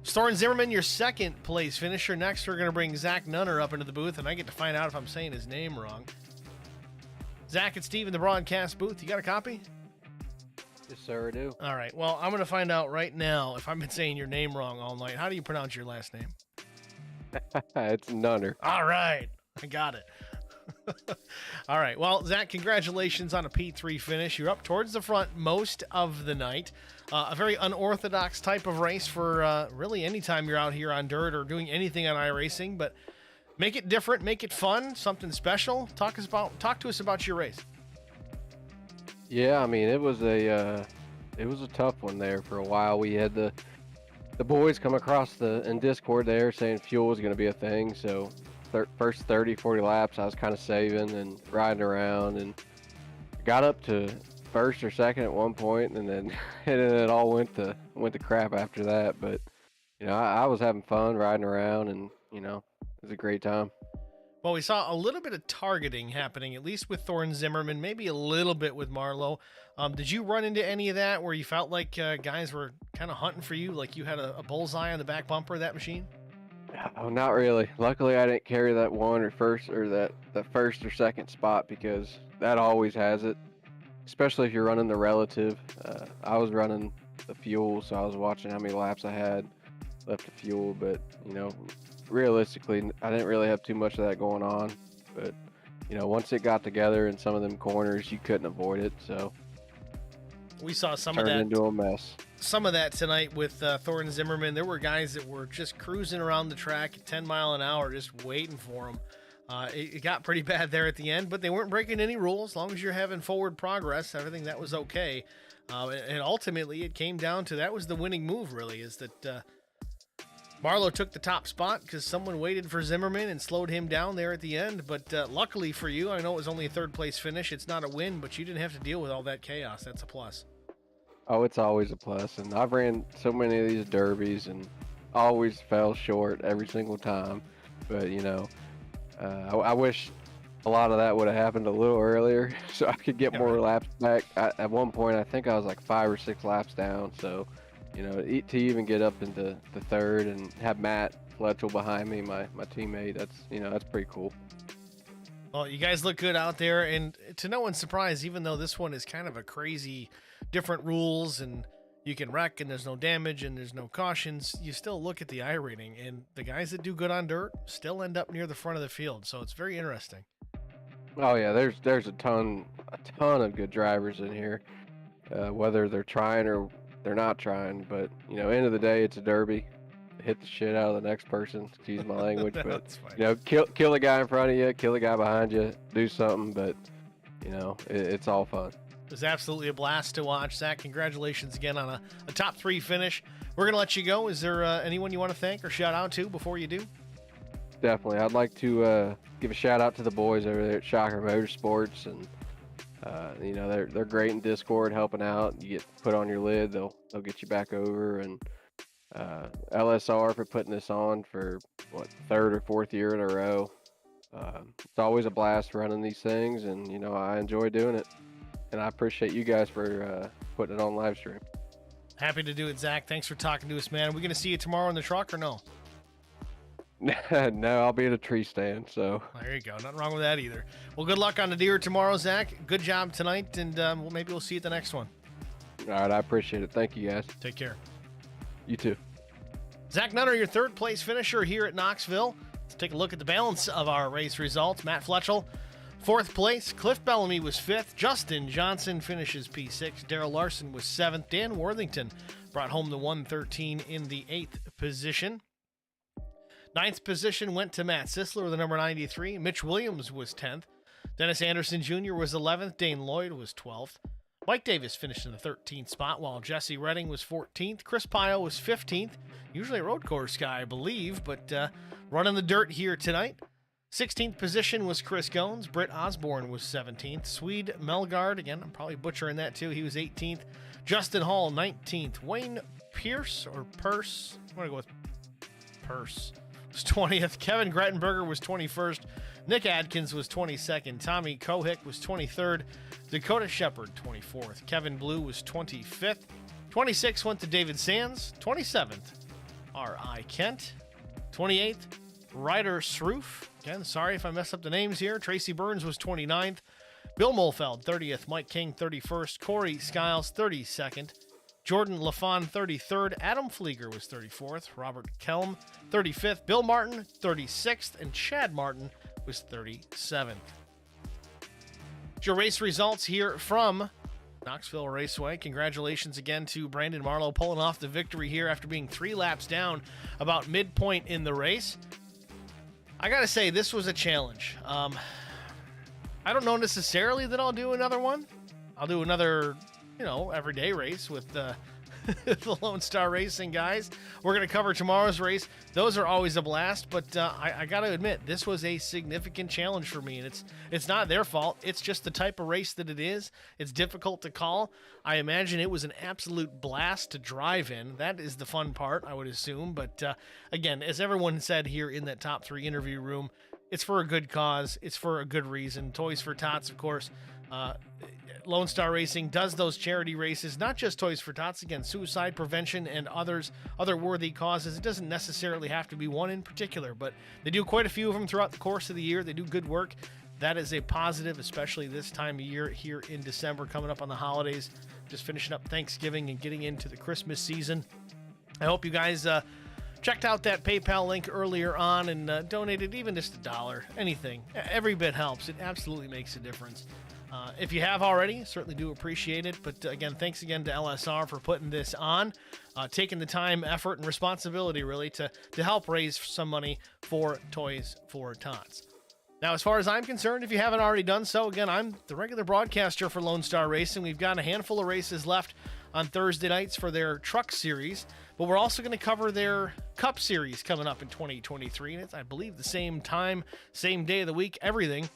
Thorne Zimmerman, your 2nd place finisher. Next, we're going to bring Zach Nunner up into the booth, and I get to find out if I'm saying his name wrong. Zach and Steve in the broadcast booth. You got a copy? Yes, sir, I do. All right. Well, I'm going to find out right now if I've been saying your name wrong all night. How do you pronounce your last name? It's Nunner. All right. I got it. All right. Well, Zach, congratulations on a P3 finish. You're up towards the front most of the night. A very unorthodox type of race for really any time you're out here on dirt or doing anything on iRacing, but make it different, make it fun, something special. Talk to us about your race. Yeah, I mean, it was a tough one there for a while. We had the boys come across in Discord there saying fuel was going to be a thing, so first 30, 40 laps I was kind of saving and riding around, and got up to 1st or 2nd at one point, and then it all went to crap after that. But you know, I was having fun riding around, and you know, it was a great time. Well, we saw a little bit of targeting happening, at least with Thorne Zimmerman, maybe a little bit with Marlowe. Did you run into any of that where you felt like guys were kind of hunting for you, like you had a bullseye on the back bumper of that machine? Oh, not really. Luckily, I didn't carry that the 1st or 2nd spot, because that always has it, especially if you're running the relative. I was running the fuel, so I was watching how many laps I had left of fuel, but you know, realistically, I didn't really have too much of that going on. But you know, once it got together in some of them corners, you couldn't avoid it. So we saw some turned of that into a mess. Some of that tonight with Thorne Zimmerman. There were guys that were just cruising around the track at 10 mile an hour, just waiting for him. It got pretty bad there at the end, but they weren't breaking any rules. As long as you're having forward progress, everything that was okay. And ultimately, it came down to that was the winning move, really, is that Marlowe took the top spot because someone waited for Zimmerman and slowed him down there at the end. But luckily for you, I know it was only a 3rd place finish. It's not a win, but you didn't have to deal with all that chaos. That's a plus. Oh, it's always a plus. And I've ran so many of these derbies and always fell short every single time. But, you know, I wish a lot of that would have happened a little earlier so I could get more laps back. At one point, I think I was like 5 or 6 laps down. So, you know, to even get up into the 3rd and have Matt Fletchel behind me, my teammate, that's pretty cool. Well, you guys look good out there, and to no one's surprise, even though this one is kind of a crazy, different rules, and you can wreck, and there's no damage, and there's no cautions, you still look at the iRating, and the guys that do good on dirt still end up near the front of the field, so it's very interesting. Oh yeah, there's a ton of good drivers in here, whether they're trying or they're not trying. But you know, end of the day, it's a derby, hit the shit out of the next person. Excuse my language, but That's fine. you know, kill the guy in front of you, kill the guy behind you, do something. But you know, it's all fun. It was absolutely a blast to watch. Zach, congratulations again on a top 3 finish. We're going to let you go. Is there anyone you want to thank or shout out to before you do? Definitely. I'd like to give a shout out to the boys over there at Shocker Motorsports, and you know, they're great in Discord, helping out. You get put on your lid, they'll get you back over, and LSR for putting this on for what, 3rd or 4th year in a row. It's always a blast running these things, and you know, I enjoy doing it, and I appreciate you guys for putting it on live stream. Happy to do it, Zach. Thanks for talking to us, man. Are we going to see you tomorrow in the truck or no? No, I'll be at a tree stand, so. There you go. Nothing wrong with that either. Well, good luck on the deer tomorrow, Zach. Good job tonight, and maybe we'll see you at the next one. All right, I appreciate it. Thank you, guys. Take care. You too. Zach Nutter, your 3rd place finisher here at Knoxville. Let's take a look at the balance of our race results. Matt Fletchel, 4th place. Cliff Bellamy was 5th. Justin Johnson finishes P6. Darrell Larson was 7th. Dan Worthington brought home the 113 in the 8th position. 9th position went to Matt Sisler with the number 93. Mitch Williams was 10th. Dennis Anderson Jr. was 11th. Dane Lloyd was 12th. Mike Davis finished in the 13th spot, while Jesse Redding was 14th. Chris Pio was 15th. Usually a road course guy, I believe, but running the dirt here tonight. 16th position was Chris Goins. Britt Osborne was 17th. Swede Melgard, again, I'm probably butchering that too. He was 18th. Justin Hall, 19th. Wayne Pierce, or Purse, I'm going to go with Purse, was 20th. Kevin Grettenberger was 21st. Nick Adkins was 22nd. Tommy Kohick was 23rd. Dakota Shepard, 24th. Kevin Blue was 25th. 26th went to David Sands. 27th, R.I. Kent. 28th, Ryder Sroof. Again, sorry if I mess up the names here. Tracy Burns was 29th. Bill Molfeld, 30th. Mike King, 31st. Corey Skiles, 32nd. Jordan LaFon, 33rd. Adam Flieger was 34th. Robert Kelm, 35th. Bill Martin, 36th. And Chad Martin was 37th. Your race results here from Knoxville Raceway. Congratulations again to Brandon Marlowe pulling off the victory here after being 3 laps down about midpoint in the race. I gotta say, this was a challenge. I don't know necessarily that I'll do another one. I'll do another, everyday race with the Lonestar Racing guys. We're going to cover tomorrow's race. Those are always a blast, but I got to admit, this was a significant challenge for me, and it's not their fault. It's just the type of race that it is. It's difficult to call. I imagine it was an absolute blast to drive in. That is the fun part, I would assume. But again, as everyone said here in that top 3 interview room, it's for a good cause. It's for a good reason. Toys for Tots, of course. Lonestar Racing does those charity races, not just Toys for Tots, again, suicide prevention and other worthy causes. It doesn't necessarily have to be one in particular, but they do quite a few of them throughout the course of the year. They do good work. That is a positive, especially this time of year here in December, coming up on the holidays, just finishing up Thanksgiving and getting into the Christmas season. I hope you guys checked out that PayPal link earlier on and donated even just $1, anything. Every bit helps. It absolutely makes a difference. If you have already, certainly do appreciate it. But again, thanks again to LSR for putting this on, taking the time, effort, and responsibility really to help raise some money for Toys for Tots. Now, as far as I'm concerned, if you haven't already done so, again, I'm the regular broadcaster for Lonestar Racing. We've got a handful of races left on Thursday nights for their truck series, but we're also going to cover their Cup series coming up in 2023. And it's, I believe, the same time, same day of the week, everything.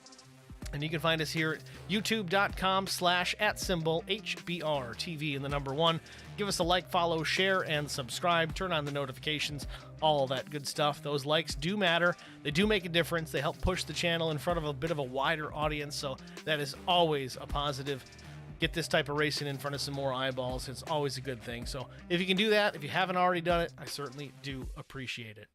And you can find us here at youtube.com/@HBRTV and the number 1. Give us a like, follow, share, and subscribe. Turn on the notifications, all that good stuff. Those likes do matter. They do make a difference. They help push the channel in front of a bit of a wider audience, so that is always a positive. Get this type of racing in front of some more eyeballs. It's always a good thing. So if you can do that, if you haven't already done it, I certainly do appreciate it.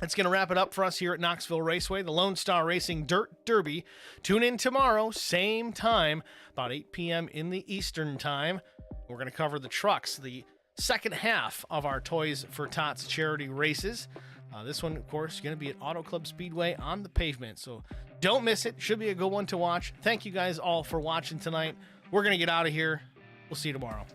That's going to wrap it up for us here at Knoxville Raceway, the Lonestar Racing Dirt Derby. Tune in tomorrow, same time, about 8 p.m. in the Eastern time. We're going to cover the trucks, the second half of our Toys for Tots charity races. This one, of course, is going to be at Auto Club Speedway on the pavement, so don't miss it. Should be a good one to watch. Thank you guys all for watching tonight. We're going to get out of here. We'll see you tomorrow.